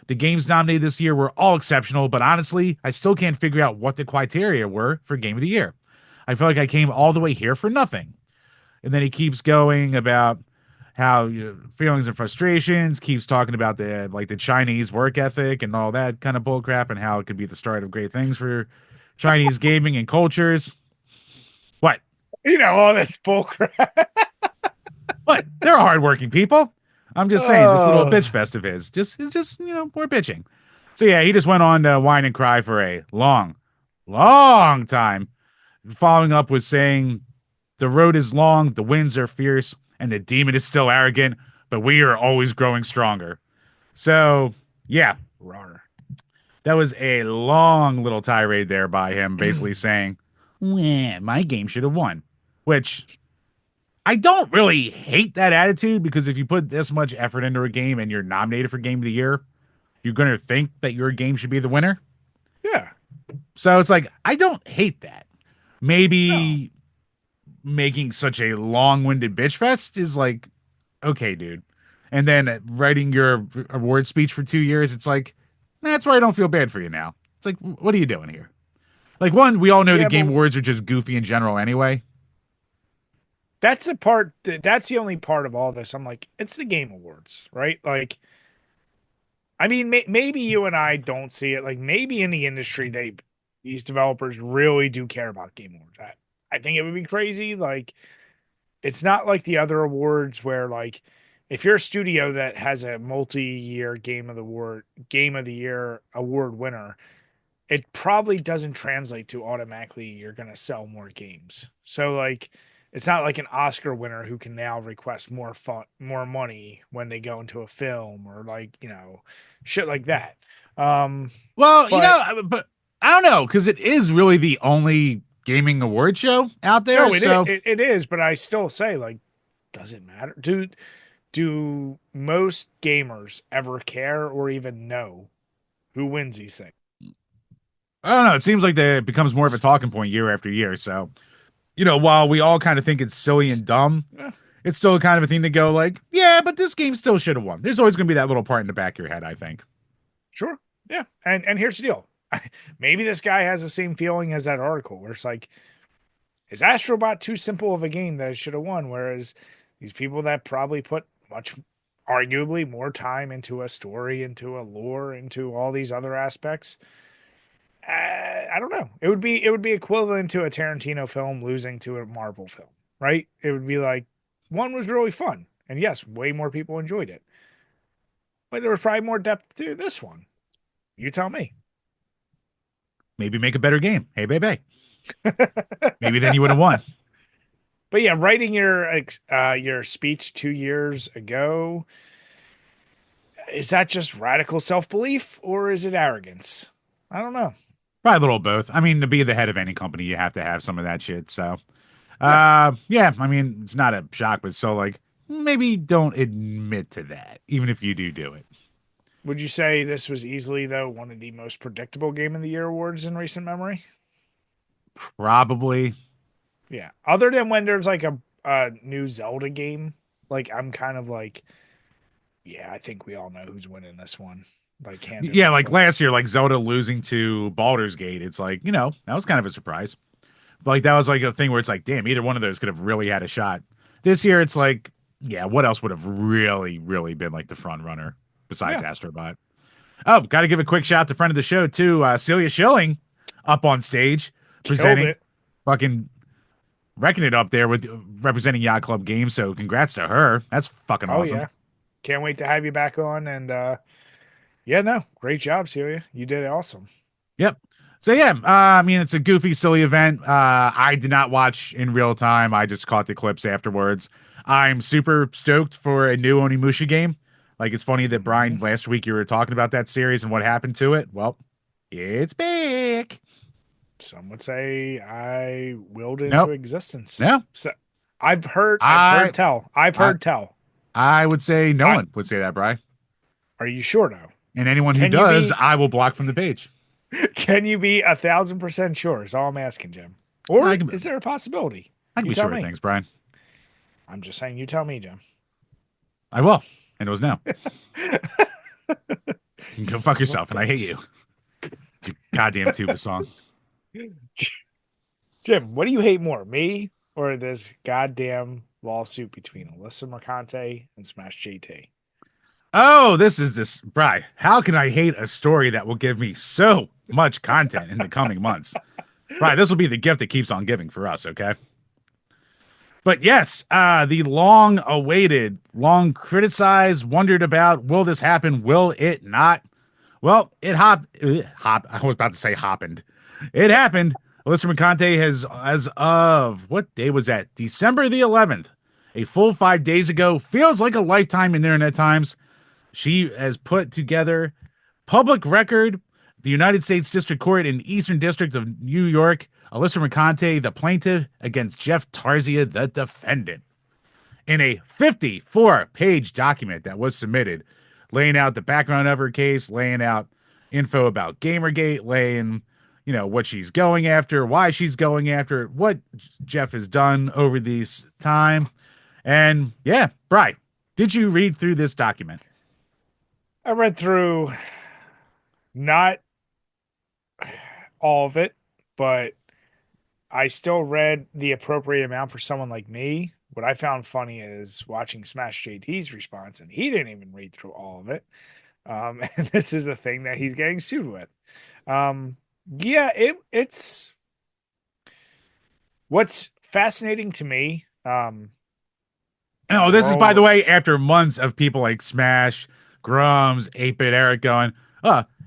The games nominated this year were all exceptional, but honestly, I still can't figure out what the criteria were for Game of the Year. I feel like I came all the way here for nothing. And then he keeps going about how feelings and frustrations, keeps talking about the Chinese work ethic and all that kind of bullcrap and how it could be the start of great things for Chinese gaming and cultures. What? All this bullcrap. What? They're hardworking people. I'm just saying, this little bitch Oh, fest of his, just more bitching. So yeah, he just went on to whine and cry for a long, long time. Following up with saying, the road is long, the winds are fierce, and the demon is still arrogant, but we are always growing stronger. So yeah, rawr. that was a long little tirade there by him, basically saying, "Well, my game should have won," which I don't really hate that attitude because if you put this much effort into a game and you're nominated for Game of the Year, you're going to think that your game should be the winner. Yeah. So it's like, I don't hate that. No. Maybe making such a long winded bitch fest is like, okay, dude. And then writing your award speech for 2 years, it's like, that's where I don't feel bad for you now. It's like, what are you doing here? Like, one, we all know the Yeah, Game but Awards are just goofy in general anyway. that's the only part of all this. I'm like, it's the Game Awards, right? Like, I mean, maybe you and I don't see it. Like, maybe in the industry, these developers really do care about Game Awards. I think it would be crazy. Like, it's not like the other awards where, like, if you're a studio that has a multi-year Game of the Year award winner, it probably doesn't translate to automatically you're going to sell more games. So like it's not like an Oscar winner who can now request more money when they go into a film or like, shit like that. Um Well, but but I don't know because it is really the only gaming award show out there. no, So, it is, but I still say like does it matter? Do most gamers ever care or even know who wins these things? I don't know. It seems like it becomes more of a talking point year after year. So, while we all kind of think it's silly and dumb, Eh, it's still kind of a thing to go like, yeah, but this game still should have won. There's always going to be that little part in the back of your head, I think. sure. Yeah. And here's the deal. Maybe this guy has the same feeling as that article where it's like, is Astrobot too simple of a game that it should have won? Whereas these people that probably put much, arguably more time into a story, into a lore, into all these other aspects, I don't know. It would be equivalent to a Tarantino film losing to a Marvel film, right? It would be like one was really fun, and yes, way more people enjoyed it, but there was probably more depth to this one. You tell me. Maybe make a better game. Hey, baby. Maybe then you would have won. But yeah, writing your speech 2 years ago, is that just radical self belief or is it arrogance? I don't know. Probably a little of both. I mean, to be the head of any company, you have to have some of that shit. So, Yeah. yeah, I mean, it's not a shock, but still, like, maybe don't admit to that, even if you do it. Would you say this was easily though one of the most predictable game of the year awards in recent memory? Probably. Yeah. Other than when there's like a new Zelda game, like I'm kind of like, yeah, I think we all know who's winning this one, like hand Yeah, over like foot. last year, like Zelda losing to Baldur's Gate. It's like, that was kind of a surprise. But like, that was like a thing where it's like, damn, either one of those could have really had a shot. This year, it's like, yeah, what else would have really, really been like the front runner besides Yeah. Astrobot? Oh, got to give a quick shout out to friend of the show too, Celia Schilling, up on stage Killed presenting, it. fucking wrecking it up there with representing Yacht Club Games. So congrats to her. That's fucking Oh awesome. yeah. Can't wait to have you back on and yeah, no, great job, Celia. You did awesome. Yep. So yeah, I mean it's a goofy, silly event. I did not watch in real time. I just caught the clips afterwards. I'm super stoked for a new Onimusha game. Like it's funny that Hmm. Brian last week you were talking about that series and what happened to it. Well, it's back. Some would say I willed it into Nope. existence. No. So I've heard I tell. I've I heard tell. I would say no I one would say that, Brian. Are you sure though? And anyone who Can you does, be I will block from the page. can you be 1,000% sure is all I'm asking, Jim. I Or is can there a possibility? I can You be tell sure of me. things, Brian. I'm just saying you tell me, Jim. I will. And it was no. Go Son fuck of a yourself, and I hate bitch. you. You goddamn tuba song. Jim, what do you hate more, me or this goddamn lawsuit between Alyssa Mercante and Smash JT? Oh, this Bri. How can I hate a story that will give me so much content in the coming months? Bri, this will be the gift that keeps on giving for us, okay? But yes, the long awaited, long criticized, wondered about, will this happen? Will it not? Well, I was about to say happened. It happened. Alyssa Mercante has, as of what day was that? December the 11th, a full 5 days ago. Feels like a lifetime in internet times. She has put together public record, the United States District Court in Eastern District of New York, Alyssa Mercante, the plaintiff, against Jeff Tarzia, the defendant, in a 54-page document that was submitted, laying out the background of her case, laying out info about Gamergate, laying, what she's going after, why she's going after it, what Jeff has done over this time. And yeah, Bri, did you read through this document? I read through not all of it, but I still read the appropriate amount for someone like me. What I found funny is watching Smash JT's response, and he didn't even read through all of it. And this is the thing that he's getting sued with. Um, yeah, it's what's fascinating to me. In Oh, the this is, by the world, way, after months of people like Smash, Grums, 8-Bit Eric going,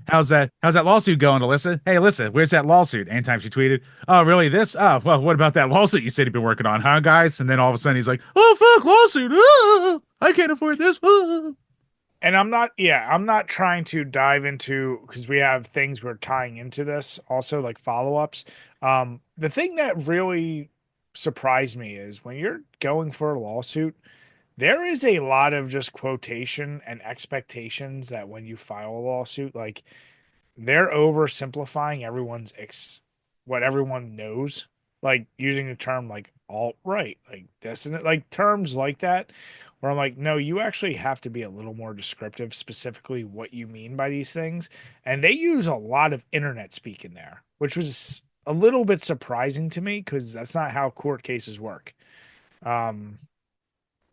how's that lawsuit going, Alyssa? Hey, Alyssa, where's that lawsuit? Anytime she tweeted, oh, really, this? Oh, well, what about that lawsuit you said you've been working on, huh, guys? And then all of a sudden he's like, oh, fuck, lawsuit. Ah, I can't afford this. Ah. and I'm not trying to dive into because we have things we're tying into this also like follow-ups. The thing that really surprised me is when you're going for a lawsuit, there is a lot of just quotation and expectations that when you file a lawsuit, like they're oversimplifying what everyone knows, like using the term like alt right, like this and like terms like that where I'm like, no, you actually have to be a little more descriptive, specifically what you mean by these things. And they use a lot of internet speak in there, which was a little bit surprising to me because that's not how court cases work. Um,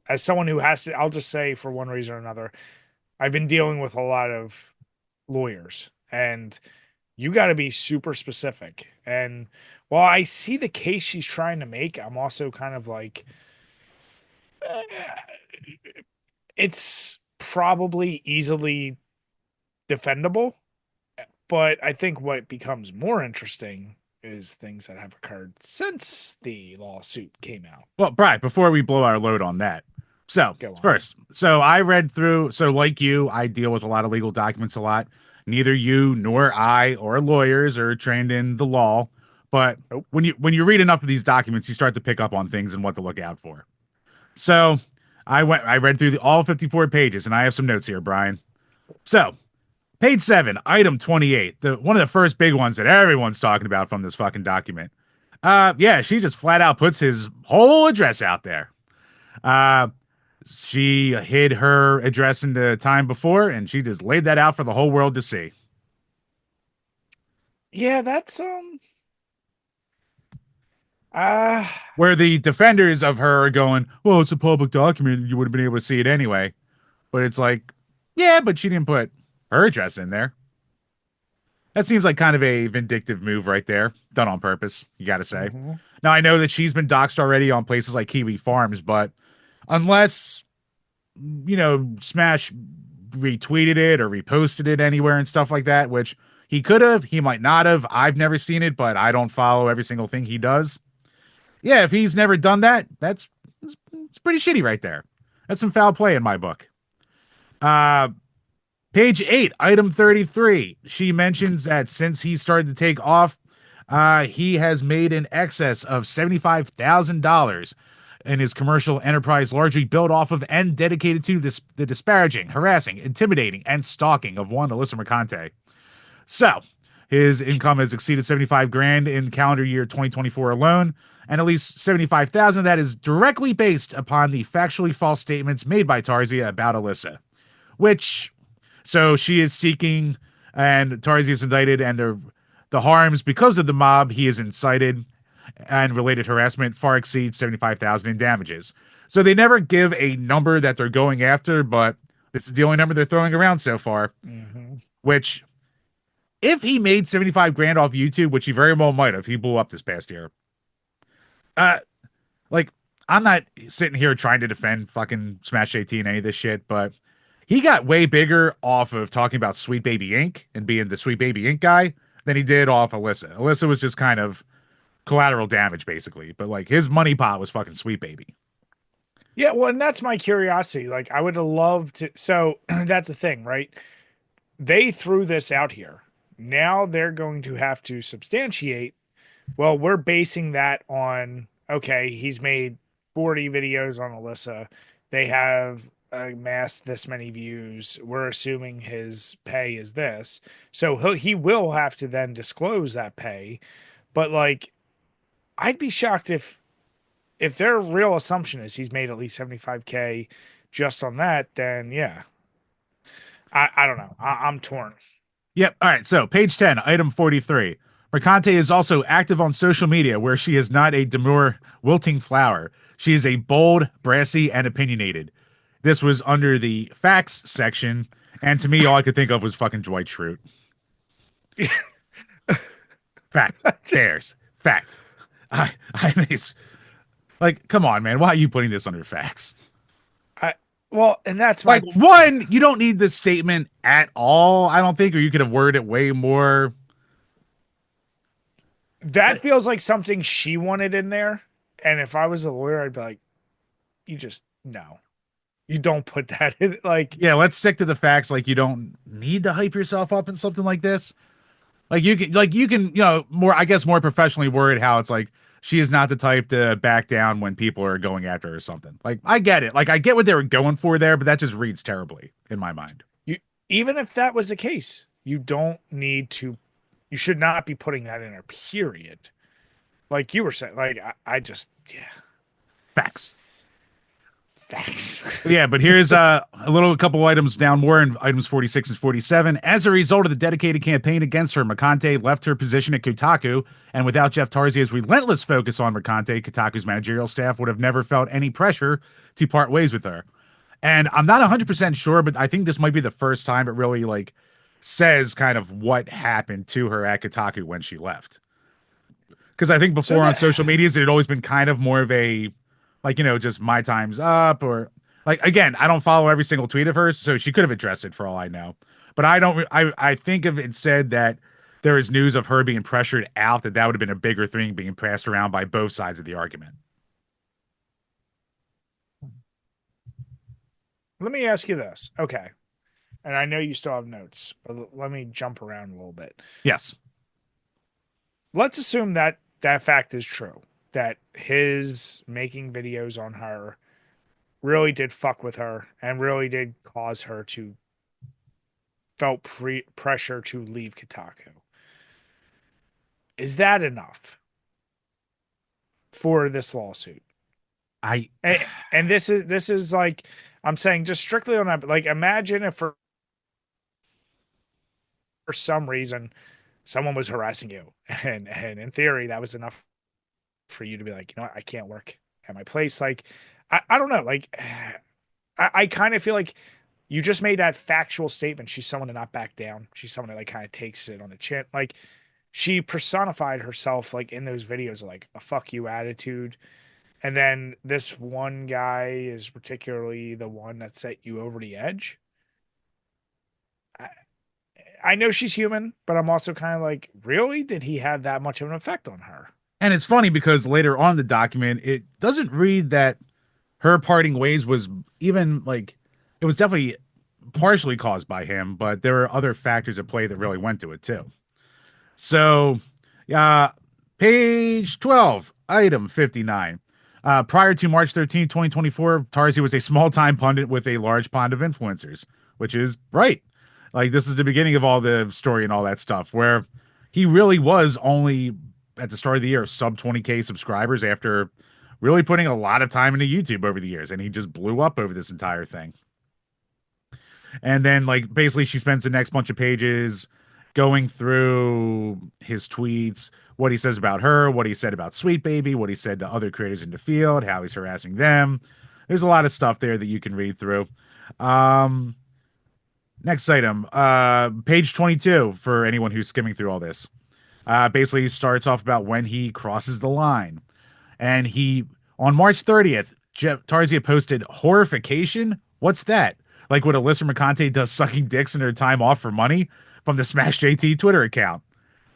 as someone who has to, I'll just say for one reason or another, I've been dealing with a lot of lawyers, and you got to be super specific. And while I see the case she's trying to make, I'm also kind of like, eh, it's probably easily defendable. But I think what becomes more interesting is things that have occurred since the lawsuit came out. Well, Brian, before we blow our load on that. So, Go on. first, so I read through, so like you, I deal with a lot of legal documents a lot. Neither you nor I or lawyers are trained in the law, but Nope. when you read enough of these documents, you start to pick up on things and what to look out for. So, I read through all 54 pages and I have some notes here, Brian. So, page 7, item 28, the one of the first big ones that everyone's talking about from this fucking document. Yeah, she just flat out puts his whole address out there. Uh, she hid her address in the time before, and she just laid that out for the whole world to see. Yeah, that's uh Where the defenders of her are going, well, it's a public document. You would have been able to see it anyway. But it's like, yeah, but she didn't put her address in there. That seems like kind of a vindictive move right there, done on purpose, you got to say. mhm. Now, I know that she's been doxxed already on places like Kiwi Farms, but unless, Smash retweeted it or reposted it anywhere and stuff like that, which he could have, he might not have. I've never seen it, but I don't follow every single thing he does. Yeah, if he's never done that, it's pretty shitty right there. That's some foul play in my book. Uh, Page 8, item 33. She mentions that since he started to take off, he has made an excess of $75,000 in his commercial enterprise, largely built off of and dedicated to the disparaging, harassing, intimidating, and stalking of one Alyssa Mercante. So, his income has exceeded 75 grand in calendar year 2024 alone, and at least 75,000 that is directly based upon the factually false statements made by Tarzia about Alyssa, which so she is seeking, and Tarzia is indicted, and the harms because of the mob he is incited and related harassment far exceeds 75,000 in damages. So they never give a number that they're going after, but this is the only number they're throwing around so far. Mhm. Which, if he made 75 grand off YouTube, which he very well might have, he blew up this past year. Uh, like I'm not sitting here trying to defend fucking Smash 18 any of this shit, but he got way bigger off of talking about Sweet Baby Inc. and being the Sweet Baby Inc. guy than he did off Alyssa. Alyssa was just kind of collateral damage, basically. But like his money pot was fucking Sweet Baby. Yeah, well, and that's my curiosity. Like I would have loved to, so that's the thing, right? They threw this out here. Now they're going to have to substantiate, well, we're basing that on, okay, he's made 40 videos on Alyssa. They have amassed this many views. We're assuming his pay is this. So he will have to then disclose that pay. But like, I'd be shocked if their real assumption is he's made at least 75K just on that, then yeah. I don't know. I'm torn. Yep. All right. So page 10, item 43. Mercante is also active on social media where she is not a demure, wilting flower. She is a bold, brassy, and opinionated. This was under the facts section, and to me, all I could think of was fucking Dwight Schrute. Fact. Just Bears. Fact. I mean, like, come on, man. Why are you putting this under facts? I well, and that's Like, my one, you don't need this statement at all, I don't think, or you could have worded it way more. that feels like something she wanted in there. And if I was a lawyer, I'd be like, you just no. You don't put that in like Yeah, let's stick to the facts. Like, you don't need to hype yourself up in something like this. More, I guess, more professionally word how it's like she is not the type to back down when people are going after her or something. Like, I get it. Like, I get what they were going for there, but that just reads terribly in my mind. you even if that was the case, you don't need to you should not be putting that in there, period. Like you were saying, like I just yeah. Facts. Facts. Yeah, but here's a couple items down more in items 46 and 47. As a result of the dedicated campaign against her, Mercante left her position at Kotaku, and without Jeff Tarzia's relentless focus on Mercante, Kotaku's managerial staff would have never felt any pressure to part ways with her. And I'm not 100% sure, but I think this might be the first time it really like says kind of what happened to her at Kotaku when she left. Because I think So before on social medias, it had always been kind of more of a, like, just my time's up, or like, again, I don't follow every single tweet of hers, so she could have addressed it for all I know. But I don't, I think if it said that there is news of her being pressured out, that would have been a bigger thing being passed around by both sides of the argument. let me ask you this. Okay. And I know you still have notes, but let me jump around a little bit. Yes. Let's assume that that fact is true, that his making videos on her really did fuck with her and really did cause her to felt pressure to leave Kotaku. Is that enough for this lawsuit? I, And this is like I'm saying just strictly on that. Like imagine if for some reason someone was harassing you, and in theory that was enough for you to be like, you know what, I can't work at my place. Like I don't know. Like I kind of feel like you just made that factual statement. She's someone to not back down. She's someone that like kind of takes it on the chin. Like she personified herself like in those videos, like a fuck you attitude. And then this one guy is particularly the one that set you over the edge. I, I know she's human, but I'm also kind of like, really? Did he have that much of an effect on her? and it's funny because later on in the document, it doesn't read that her parting ways was even like, it was definitely partially caused by him, but there were other factors at play that really went to it too. So, uh, page 12, item 59. Prior to March 13th, 2024, Tarzi was a small time pundit with a large pond of influencers, which is right. Like, this is the beginning of all the story and all that stuff, where he really was only at the start of the year sub 20K subscribers after really putting a lot of time into YouTube over the years. And he just blew up over this entire thing. And then, like, basically, she spends the next bunch of pages going through his tweets, what he says about her, what he said about Sweet Baby, what he said to other creators in the field, how he's harassing them. There's a lot of stuff there that you can read through. Um, Next item, page 22 for anyone who's skimming through all this. Basically, he starts off about when he crosses the line. And he, on March 30th, Jeff Tarzia posted horrification. What's that? Like what Alyssa McConte does sucking dicks in her time off for money from the Smash JT Twitter account.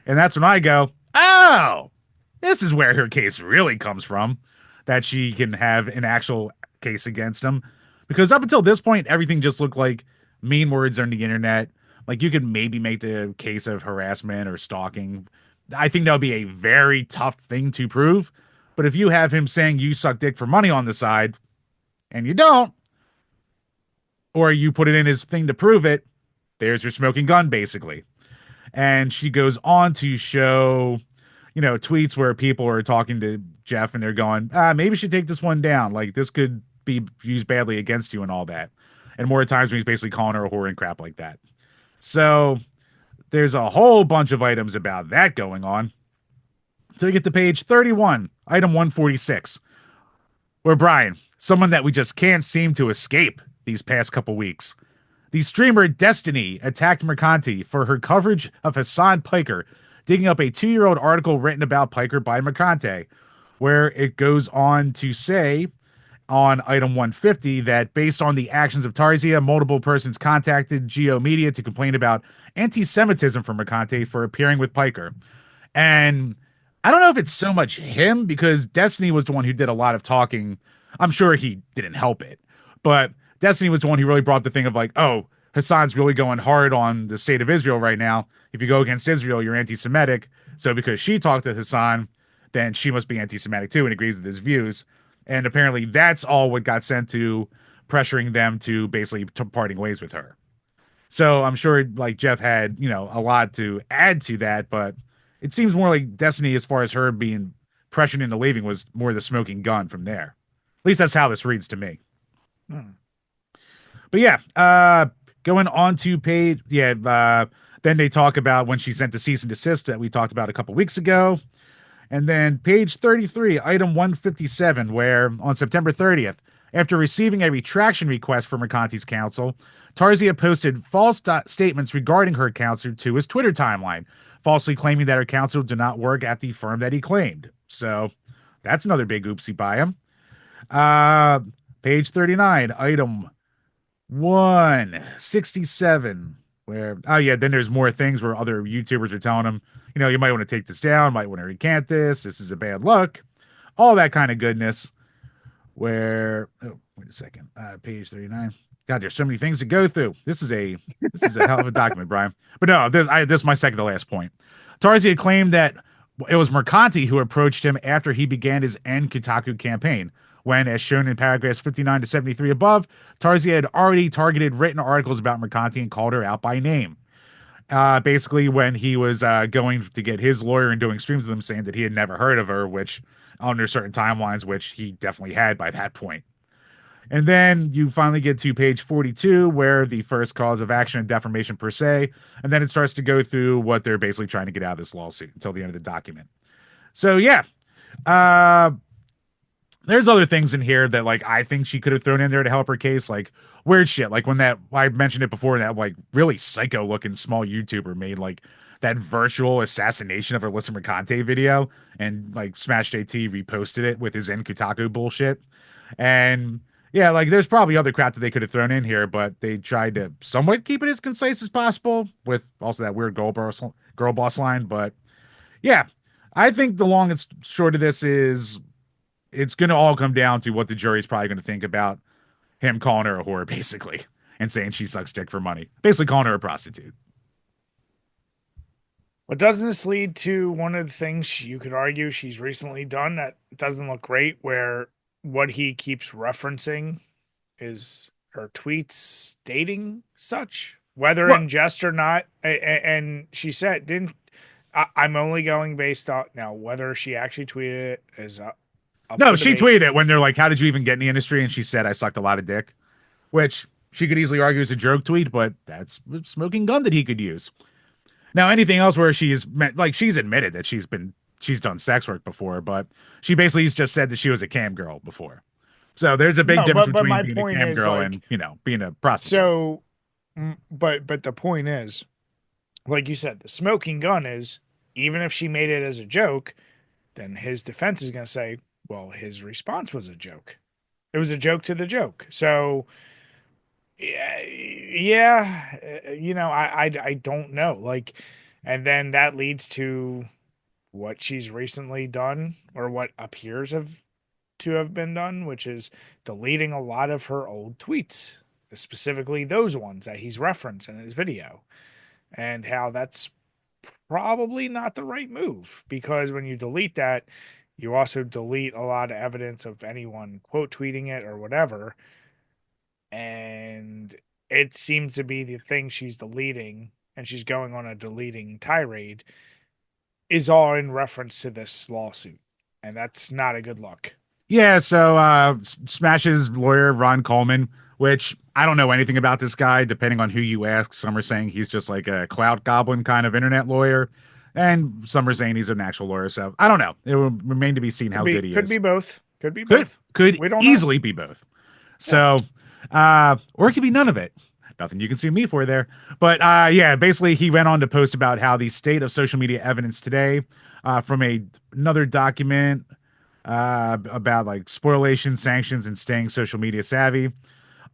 And that's when I go, oh, this is where her case really comes from, that she can have an actual case against him. Because up until this point, everything just looked like mean words on the internet. Like you could maybe make the case of harassment or stalking. I think that would be a very tough thing to prove. But if you have him saying you suck dick for money on the side and you don't, or you put it in his thing to prove it, there's your smoking gun, basically. And she goes on to show, tweets where people are talking to Jeff and they're going, maybe you should take this one down. Like this could be used badly against you and all that. And more times when he's basically calling her a whore and crap like that. So there's a whole bunch of items about that going on. Till you get to page 31, item 146, where Brian, someone that we just can't seem to escape these past couple weeks. The streamer Destiny attacked Mercanti for her coverage of Hassan Piker, digging up a 2-year-old article written about Piker by Mercante, where it goes on to say on item 150 that based on the actions of Tarzia, multiple persons contacted Geo Media to complain about anti-Semitism from Mercante for appearing with Piker. And I don't know if it's so much him because Destiny was the one who did a lot of talking. I'm sure he didn't help it, but Destiny was the one who really brought the thing of like, oh, Hassan's really going hard on the state of Israel right now. If you go against Israel, you're anti-Semitic. So because she talked to Hassan, then she must be anti-Semitic too and agrees with his views. And apparently that's all what got sent to pressuring them to basically parting ways with her. So I'm sure like Jeff had, a lot to add to that, but it seems more like Destiny as far as her being pressured into leaving was more the smoking gun from there. At least that's how this reads to me. Hmm. But yeah, going on to page, yeah, then they talk about when she sent the cease and desist that we talked about a couple weeks ago. And then page 33, item 157, where on September 30th, after receiving a retraction request from Mercanti's counsel, Tarzia posted false statements regarding her counsel to his Twitter timeline, falsely claiming that her counsel did not work at the firm that he claimed. So that's another big oopsie by him. Uh, page 39, item 167, where, oh yeah, then there's more things where other YouTubers are telling him, you might want to take this down, might want to recant this is a bad look, all that kind of goodness. Where, oh, wait a second, page 39. God, there's so many things to go through. This is a hell of a document, Brian. But no, this is my second to last point. Tarzia claimed that it was Mercanti who approached him after he began his End Kotaku campaign, when, as shown in paragraphs 59 to 73 above, Tarzia had already targeted written articles about Mercanti and called her out by name. Basically, when he was going to get his lawyer and doing streams with him, saying that he had never heard of her, which under certain timelines, which he definitely had by that point. And then you finally get to page 42, where the first cause of action and defamation per se, and then it starts to go through what they're basically trying to get out of this lawsuit until the end of the document. So yeah, uh, there's other things in here that like I think she could have thrown in there to help her case, like weird shit, like when that I mentioned it before, that like really psycho looking small YouTuber made like that virtual assassination of Alyssa Mercante video, and like Smash JT reposted it with his Zen Kotaku bullshit. And yeah, like there's probably other crap that they could have thrown in here, but they tried to somewhat keep it as concise as possible with also that weird girl boss line. But yeah, I think the long and short of this is it's going to all come down to what the jury's probably going to think about him calling her a whore, basically, and saying she sucks dick for money, basically calling her a prostitute. But doesn't this lead to one of the things you could argue she's recently done that doesn't look great, where what he keeps referencing is her tweets stating such, whether Well, in jest or not. And she said, "Didn't I'm only going based on now whether she actually tweeted it is up no, for she debate." tweeted it when they're like, "How did you even get in the industry?" And she said, "I sucked a lot of dick," which she could easily argue is a joke tweet, but that's a smoking gun that he could use. Now, anything else where she's admitted that she's done sex work before, but she basically just said that she was a cam girl before. So there's a big No, difference but between my being a point cam is girl like, and being a prostitute. so, but the point is, like you said, the smoking gun is, even if she made it as a joke, then his defense is going to say, well, his response was a joke. It was a joke to the joke. So, yeah, I don't know. Like, and then that leads to what she's recently done, or what appears to have been done, which is deleting a lot of her old tweets, specifically those ones that he's referenced in his video, and how that's probably not the right move, because when you delete that, you also delete a lot of evidence of anyone quote tweeting it or whatever. And it seems to be the thing she's deleting, and she's going on a deleting tirade, is all in reference to this lawsuit. And that's not a good look. Yeah, so Smash's lawyer, Ron Coleman, which I don't know anything about this guy, depending on who you ask. Some are saying he's just like a clout goblin kind of internet lawyer, and some are saying he's an actual lawyer. So I don't know. It will remain to be seen how good he Could be is. both. Could be Could both. could We don't know. easily be both. Yeah. So or it could be none of it. Nothing you can sue me for there. But yeah, basically he went on to post about how the state of social media evidence today, from another document about like spoliation, sanctions, and staying social media savvy.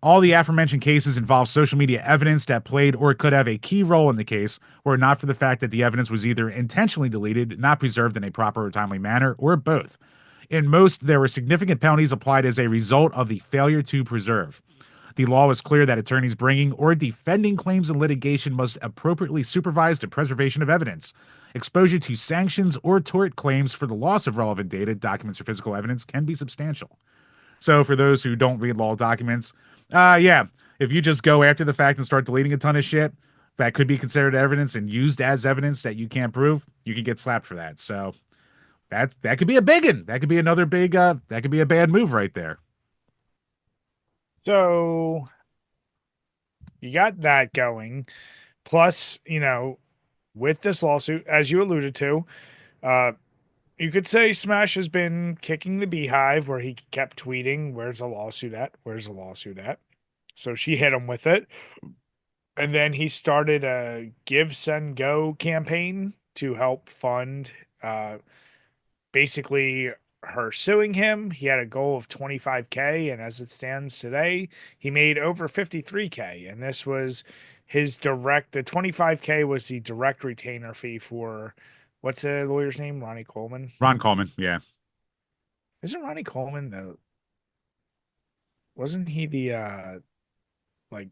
All the aforementioned cases involve social media evidence that played or could have a key role in the case, were it not for the fact that the evidence was either intentionally deleted, not preserved in a proper or timely manner, or both. In most, there were significant penalties applied as a result of the failure to preserve. The law was clear that attorneys bringing or defending claims in litigation must appropriately supervise the preservation of evidence. Exposure to sanctions or tort claims for the loss of relevant data, documents, or physical evidence can be substantial. So, for those who don't read law documents, yeah, if you just go after the fact and start deleting a ton of shit that could be considered evidence and used as evidence that you can't prove, you can get slapped for that. So, that could be a big one. That could be another big. That could be a bad move right there. So you got that going. Plus, with this lawsuit, as you alluded to, uh, you could say Smash has been kicking the beehive where he kept tweeting, "Where's the lawsuit at? Where's the lawsuit at?" So she hit him with it. And then he started a Give, Send, Go campaign to help fund uh, basically her suing him. He had a goal of 25K, and as it stands today, he made over 53K. And this was the 25K was the direct retainer fee for what's the lawyer's name? Ronnie Coleman. Ron Coleman, yeah. Isn't Ronnie Coleman wasn't he the like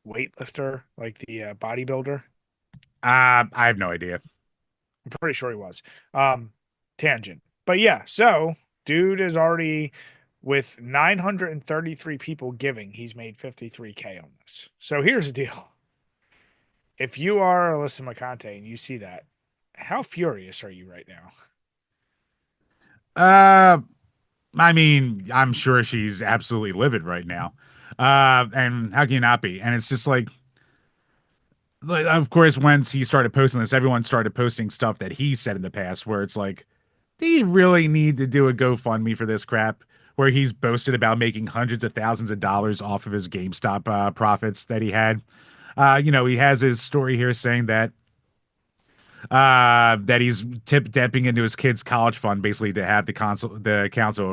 weightlifter, like the bodybuilder? I have no idea. I'm pretty sure he was. Um, Tangent. But yeah, so dude is already with 933 people giving, he's made 53K on this. So here's the deal. If you are Alyssa McConte and you see that, how furious are you right now? Uh, I mean, I'm sure she's absolutely livid right now. And how can you not be? And it's just like, of course, once he started posting this, everyone started posting stuff that he said in the past, where it's like, do you really need to do a GoFundMe for this crap? Where he's boasted about making hundreds of thousands of dollars off of his GameStop profits that he had. He has his story here saying that he's tip dipping into his kid's college fund basically to have the council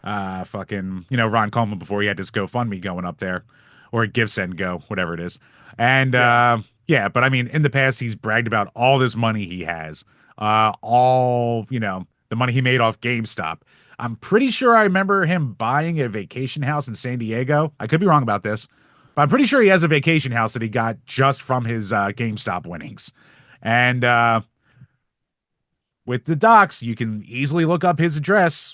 of fucking, Ron Coleman before he had this GoFundMe going up there, or Give Send Go, whatever it is. And Yeah. yeah, but I mean, in the past, he's bragged about all this money he has, all, the money he made off GameStop. I'm pretty sure I remember him buying a vacation house in San Diego. I could be wrong about this, but I'm pretty sure he has a vacation house that he got just from his GameStop winnings. And with the docs, you can easily look up his address.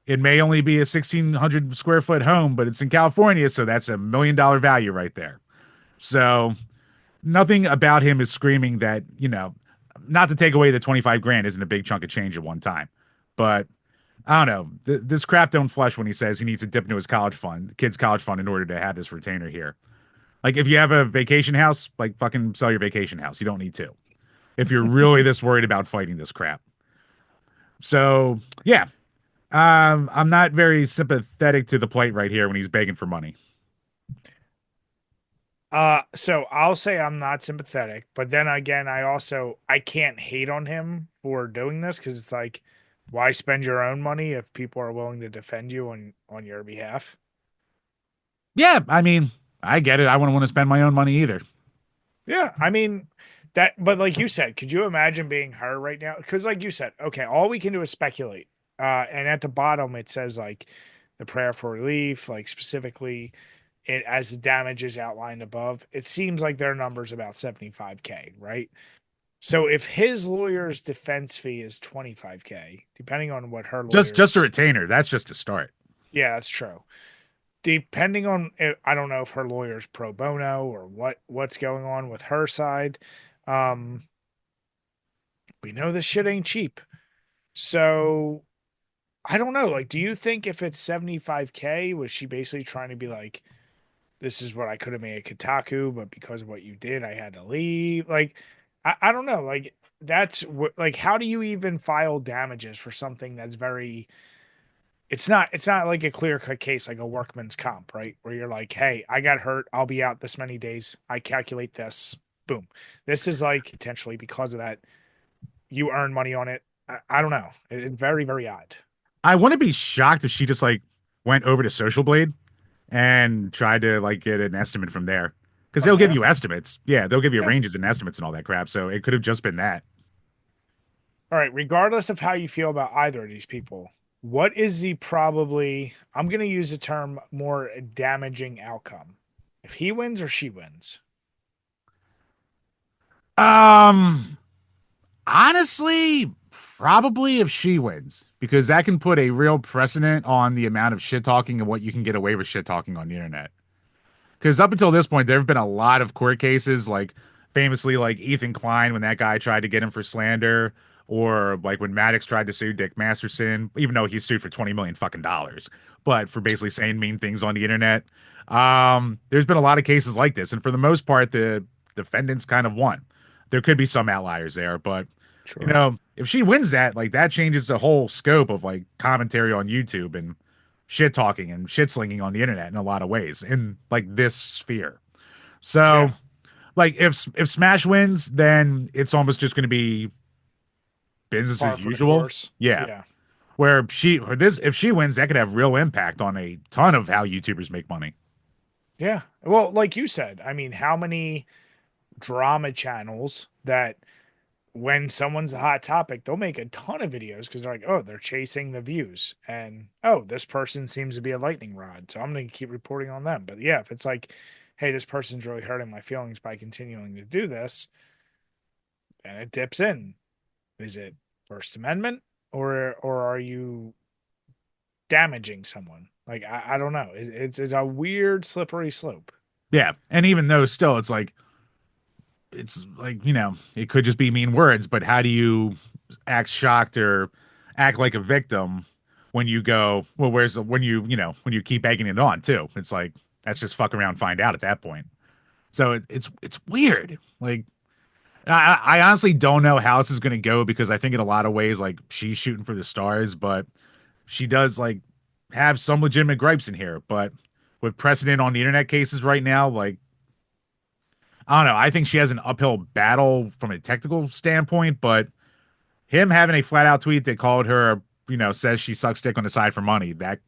It may only be a 1,600 square foot home, but it's in California, so that's $1 million value right there. So nothing about him is screaming that, not to take away the 25 grand isn't a big chunk of change at one time. But I don't know. This crap don't flush when he says he needs to dip into his kid's college fund in order to have this retainer here. Like if you have a vacation house, like fucking sell your vacation house. You don't need to. If you're really this worried about fighting this crap. So yeah, I'm not very sympathetic to the plight right here when he's begging for money. So I'll say I'm not sympathetic, but then again, I can't hate on him for doing this because it's like, why spend your own money if people are willing to defend you on your behalf? Yeah, I mean, I get it. I wouldn't want to spend my own money either. Yeah, I mean but like you said, could you imagine being her right now? Because like you said, okay, all we can do is speculate. And at the bottom it says like the prayer for relief, like specifically it as the damage is outlined above. It seems like their number's about 75K, right? So if his lawyer's defense fee is 25K, depending on what her Just a lawyer's, retainer. That's just a start. yeah, that's true. Depending on, I don't know if her lawyer's pro bono or what's going on with her side. Um, we know this shit ain't cheap. So I don't know. Like, do you think if it's 75K, was she basically trying to be like, this is what I could have made at Kotaku, but because of what you did, I had to leave? Like, I don't know. Like, that's what, like, how do you even file damages for something that's very, it's not like a clear cut case like a workman's comp, right? Where you're like, hey, I got hurt. I'll be out this many days. I calculate this. Boom. This is like potentially because of that, you earn money on it. I don't know. It's very, very odd. I wouldn't be shocked if she just like went over to Social Blade and tried to like get an estimate from there. Because From they'll give there. you estimates. Yeah, they'll give you Yeah. ranges and estimates and all that crap. So it could have just been that. All right. Regardless of how you feel about either of these people, what is the probably, I'm going to use the term more damaging outcome? If he wins or she wins? Um, Honestly, probably if she wins, because that can put a real precedent on the amount of shit talking and what you can get away with shit talking on the internet. Because up until this point, there have been a lot of court cases, like famously, like Ethan Klein when that guy tried to get him for slander, or like when Maddox tried to sue Dick Masterson, even though he sued for 20 million fucking dollars, but for basically saying mean things on the internet. There's been a lot of cases like this, and for the most part, the defendants kind of won. There could be some outliers there, but Sure. if she wins that, like that changes the whole scope of like commentary on YouTube and shit talking and shit slinging on the internet in a lot of ways in like this sphere. So, Yeah. like if Smash wins, then it's almost just going to be business Par as for the usual. course. Yeah. Yeah. Where she or this if she wins, that could have real impact on a ton of how YouTubers make money. Yeah. Well, like you said, I mean, how many drama channels that when someone's a hot topic, they'll make a ton of videos because they're like, oh, they're chasing the views. And oh, this person seems to be a lightning rod. So I'm going to keep reporting on them. But yeah, if it's like, hey, this person's really hurting my feelings by continuing to do this, and it dips in. Is it First Amendment or are you damaging someone? Like, I don't know. It's a weird, slippery slope. Yeah. And even though still it's like, it could just be mean words, but how do you act shocked or act like a victim when you go, well, where's the when you keep egging it on too? It's like that's just fuck around, find out at that point. So it's weird. Like I honestly don't know how this is gonna go because I think in a lot of ways like she's shooting for the stars, but she does like have some legitimate gripes in here. But with precedent on the internet cases right now, like I don't know. I think she has an uphill battle from a technical standpoint, but him having a flat out tweet that called her, says she sucks dick on the side for money, that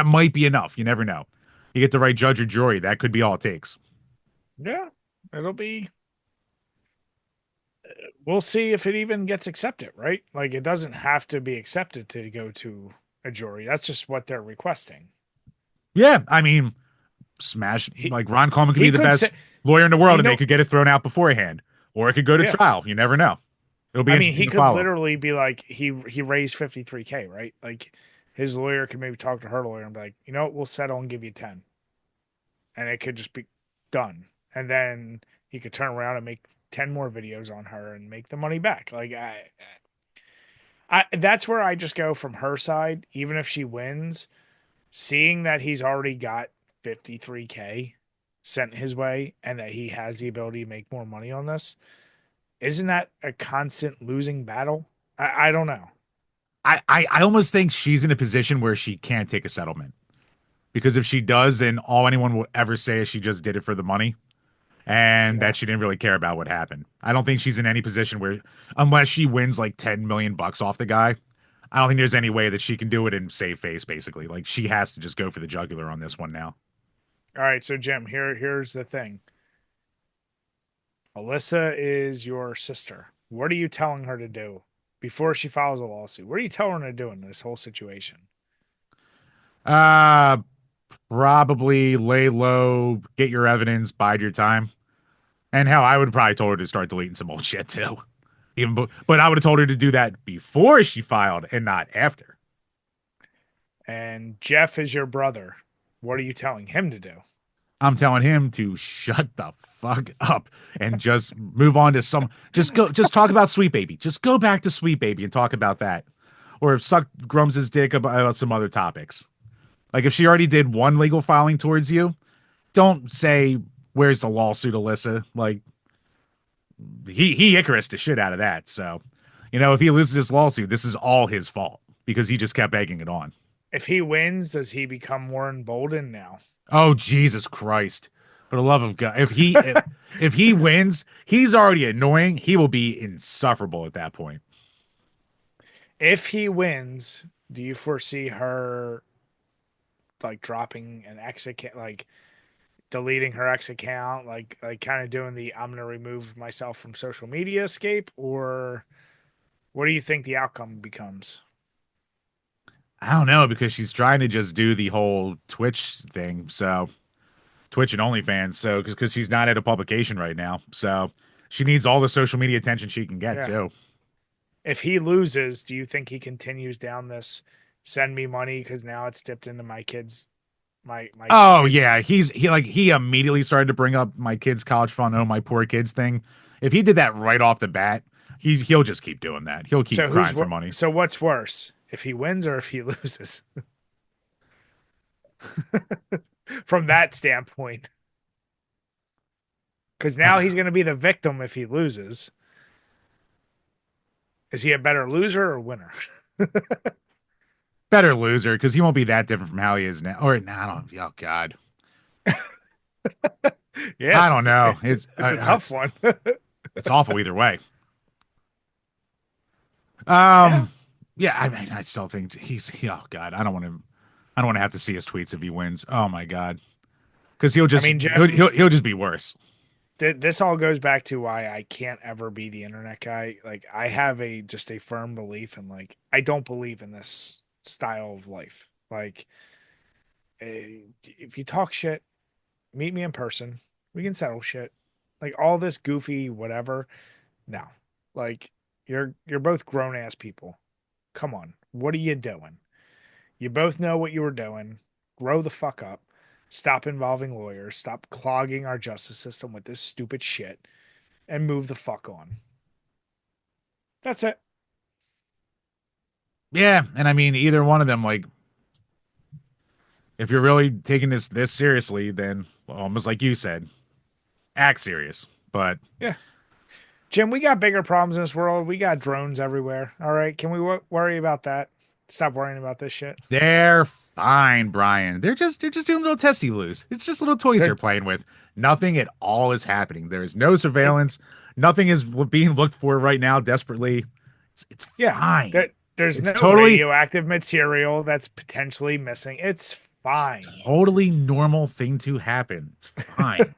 might be enough. You never know. You get the right judge or jury, that could be all it takes. Yeah, it'll be. We'll see if it even gets accepted, right? Like, it doesn't have to be accepted to go to a jury. That's just what they're requesting. Yeah, I mean, smash He like Ron Coleman could be he the could best say, lawyer in the world you and they know, could get it thrown out beforehand. Or it could go to yeah. trial. You never know. It'll be I mean, interesting he to could follow. literally be like, he raised 53K, right? Like, his lawyer could maybe talk to her lawyer and be like, you know what, we'll settle and give you 10, and it could just be done. And then he could turn around and make 10 more videos on her and make the money back. Like, I that's where I just go from her side. Even if she wins, seeing that he's already got 53K sent his way and that he has the ability to make more money on this, isn't that a constant losing battle? I don't know. I almost think she's in a position where she can't take a settlement. Because if she does, then all anyone will ever say is she just did it for the money and Yeah. that she didn't really care about what happened. I don't think she's in any position where, unless she wins like 10 million bucks off the guy, I don't think there's any way that she can do it and save face, basically. Like she has to just go for the jugular on this one now. All right, so Jim, here's the thing. Alyssa is your sister. What are you telling her to do before she files a lawsuit? What are you telling her to do in this whole situation? Uh, Probably lay low, get your evidence, bide your time. And hell, I would have probably told her to start deleting some old shit too. But I would have told her to do that before she filed and not after. And Jeff is your brother. What are you telling him to do? I'm telling him to shut the fuck up and just move on to just talk about Sweet Baby. Just go back to Sweet Baby and talk about that. Or suck Grums's dick about some other topics. Like if she already did one legal filing towards you, don't say where's the lawsuit, Alyssa. Like he Icarus the shit out of that. So, if he loses this lawsuit, this is all his fault because he just kept egging it on. If he wins, does he become more emboldened now? Oh Jesus Christ! For the love of God, if he wins, he's already annoying. He will be insufferable at that point. If he wins, do you foresee her like dropping an ex account, like deleting her ex account, like kind of doing the I'm gonna remove myself from social media escape, or what do you think the outcome becomes? I don't know because she's trying to just do the whole Twitch thing. So Twitch and OnlyFans. So because she's not at a publication right now, so she needs all the social media attention she can get Yeah. too. If he loses, do you think he continues down this send me money because now it's dipped into my kids my Oh kids. yeah, he immediately started to bring up my kids' college fund, oh my poor kids thing. If he did that right off the bat, he'll just keep doing that. He'll keep crying for money. So what's worse, if he wins or if he loses? From that standpoint, because now he's going to be the victim if he loses. Is he a better loser or winner? Better loser because he won't be that different from how he is now. Or no, I don't. Oh God, Yeah, I don't know. it's a tough one. It's awful either way. Yeah, Yeah, I mean, I still think oh God, I don't want to have to see his tweets if he wins. Oh my God, because I mean, Jim, he'll just be worse. this all goes back to why I can't ever be the internet guy. Like, I have a just a firm belief, and like, I don't believe in this style of life. Like, if you talk shit, meet me in person. We can settle shit. Like all this goofy whatever. No, like you're both grown ass people. Come on, what are you doing? You both know what you were doing. Grow the fuck up. Stop involving lawyers. Stop clogging our justice system with this stupid shit and move the fuck on. That's it. Yeah, and I mean, either one of them, like, if you're really taking this seriously, then almost like you said, act serious. But Yeah. Jim, we got bigger problems in this world. We got drones everywhere. All right. Can we worry about that? Stop worrying about this shit. they're fine, Brian. They're just doing little testy loos. It's just little toys they're They're, playing with. Nothing at all is happening. There is no it, surveillance. Nothing is being looked for right now desperately. It's yeah. fine. There's It's no totally radioactive material that's potentially missing. It's fine. totally normal thing to happen. It's fine.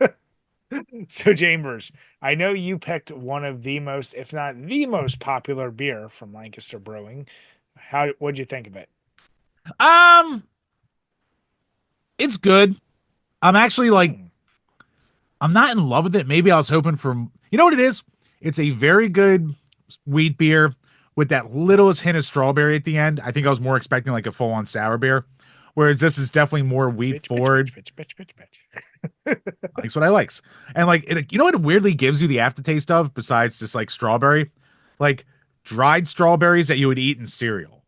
So, Chambers, I know you picked one of the most, if not the most popular beer from Lancaster Brewing. What'd you think of it? Um, it's good. I'm actually like Hmm. I'm not in love with it. Maybe I was hoping for you know what it is? It's a very good wheat beer with that littlest hint of strawberry at the end. I think I was more expecting like a full on sour beer. Whereas this is definitely more wheat Bitch, bitch, forward. bitch, bitch, bitch, bitch, bitch. Likes what I likes. And like you know what it weirdly gives you the aftertaste of besides just like strawberry? Like dried strawberries that you would eat in cereal.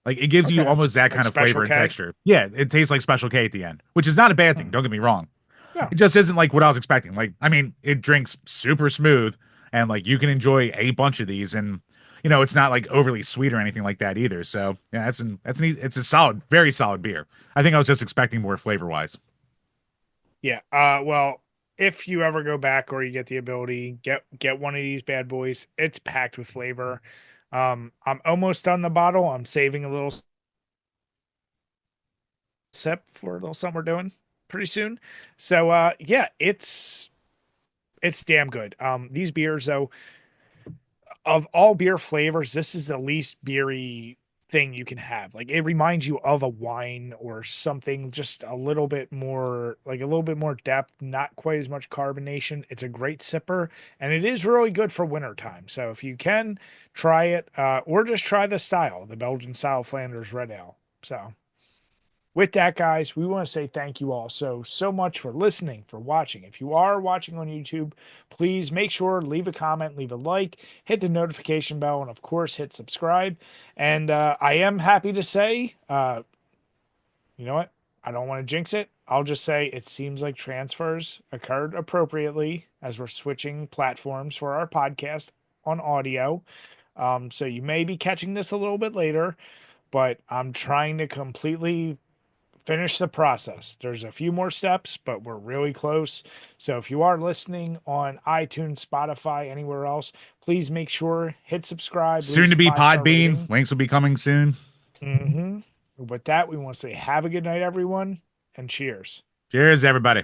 Like it gives you Okay. almost that Like kind of Special flavor and K? texture. Yeah, it tastes like Special K at the end, which is not a bad thing. Hmm. Don't get me wrong. No. It just isn't like what I was expecting. Like, I mean, it drinks super smooth and like you can enjoy a bunch of these and it's not like overly sweet or anything like that either. So, yeah, it's a solid, very solid beer. I think I was just expecting more flavor wise. Yeah. Well, if you ever go back or you get the ability, get one of these bad boys. It's packed with flavor. I'm almost done the bottle. I'm saving a little sip for a little something we're doing pretty soon. So yeah, it's damn good. These beers though, of all beer flavors, this is the least beery thing you can have. Like it reminds you of a wine or something, just a little bit more, like a little bit more depth, not quite as much carbonation. It's a great sipper, and it is really good for wintertime. So if you can try it, or just try the style, the Belgian style Flanders Red Ale. So with that, guys, we want to say thank you all so much for listening, for watching. If you are watching on YouTube, please make sure leave a comment, leave a like, hit the notification bell, and of course hit subscribe. And I am happy to say, you know what? I don't want to jinx it. I'll just say it seems like transfers occurred appropriately as we're switching platforms for our podcast on audio. So you may be catching this a little bit later, but I'm trying to completely finish the process. There's a few more steps, but we're really close. So if you are listening on iTunes, Spotify, anywhere else, please make sure hit subscribe, leave Soon to us a be 5-star Podbean. rating. Links will be coming soon. Mm-hmm. With that, we want to say have a good night, everyone, and cheers. Cheers, everybody.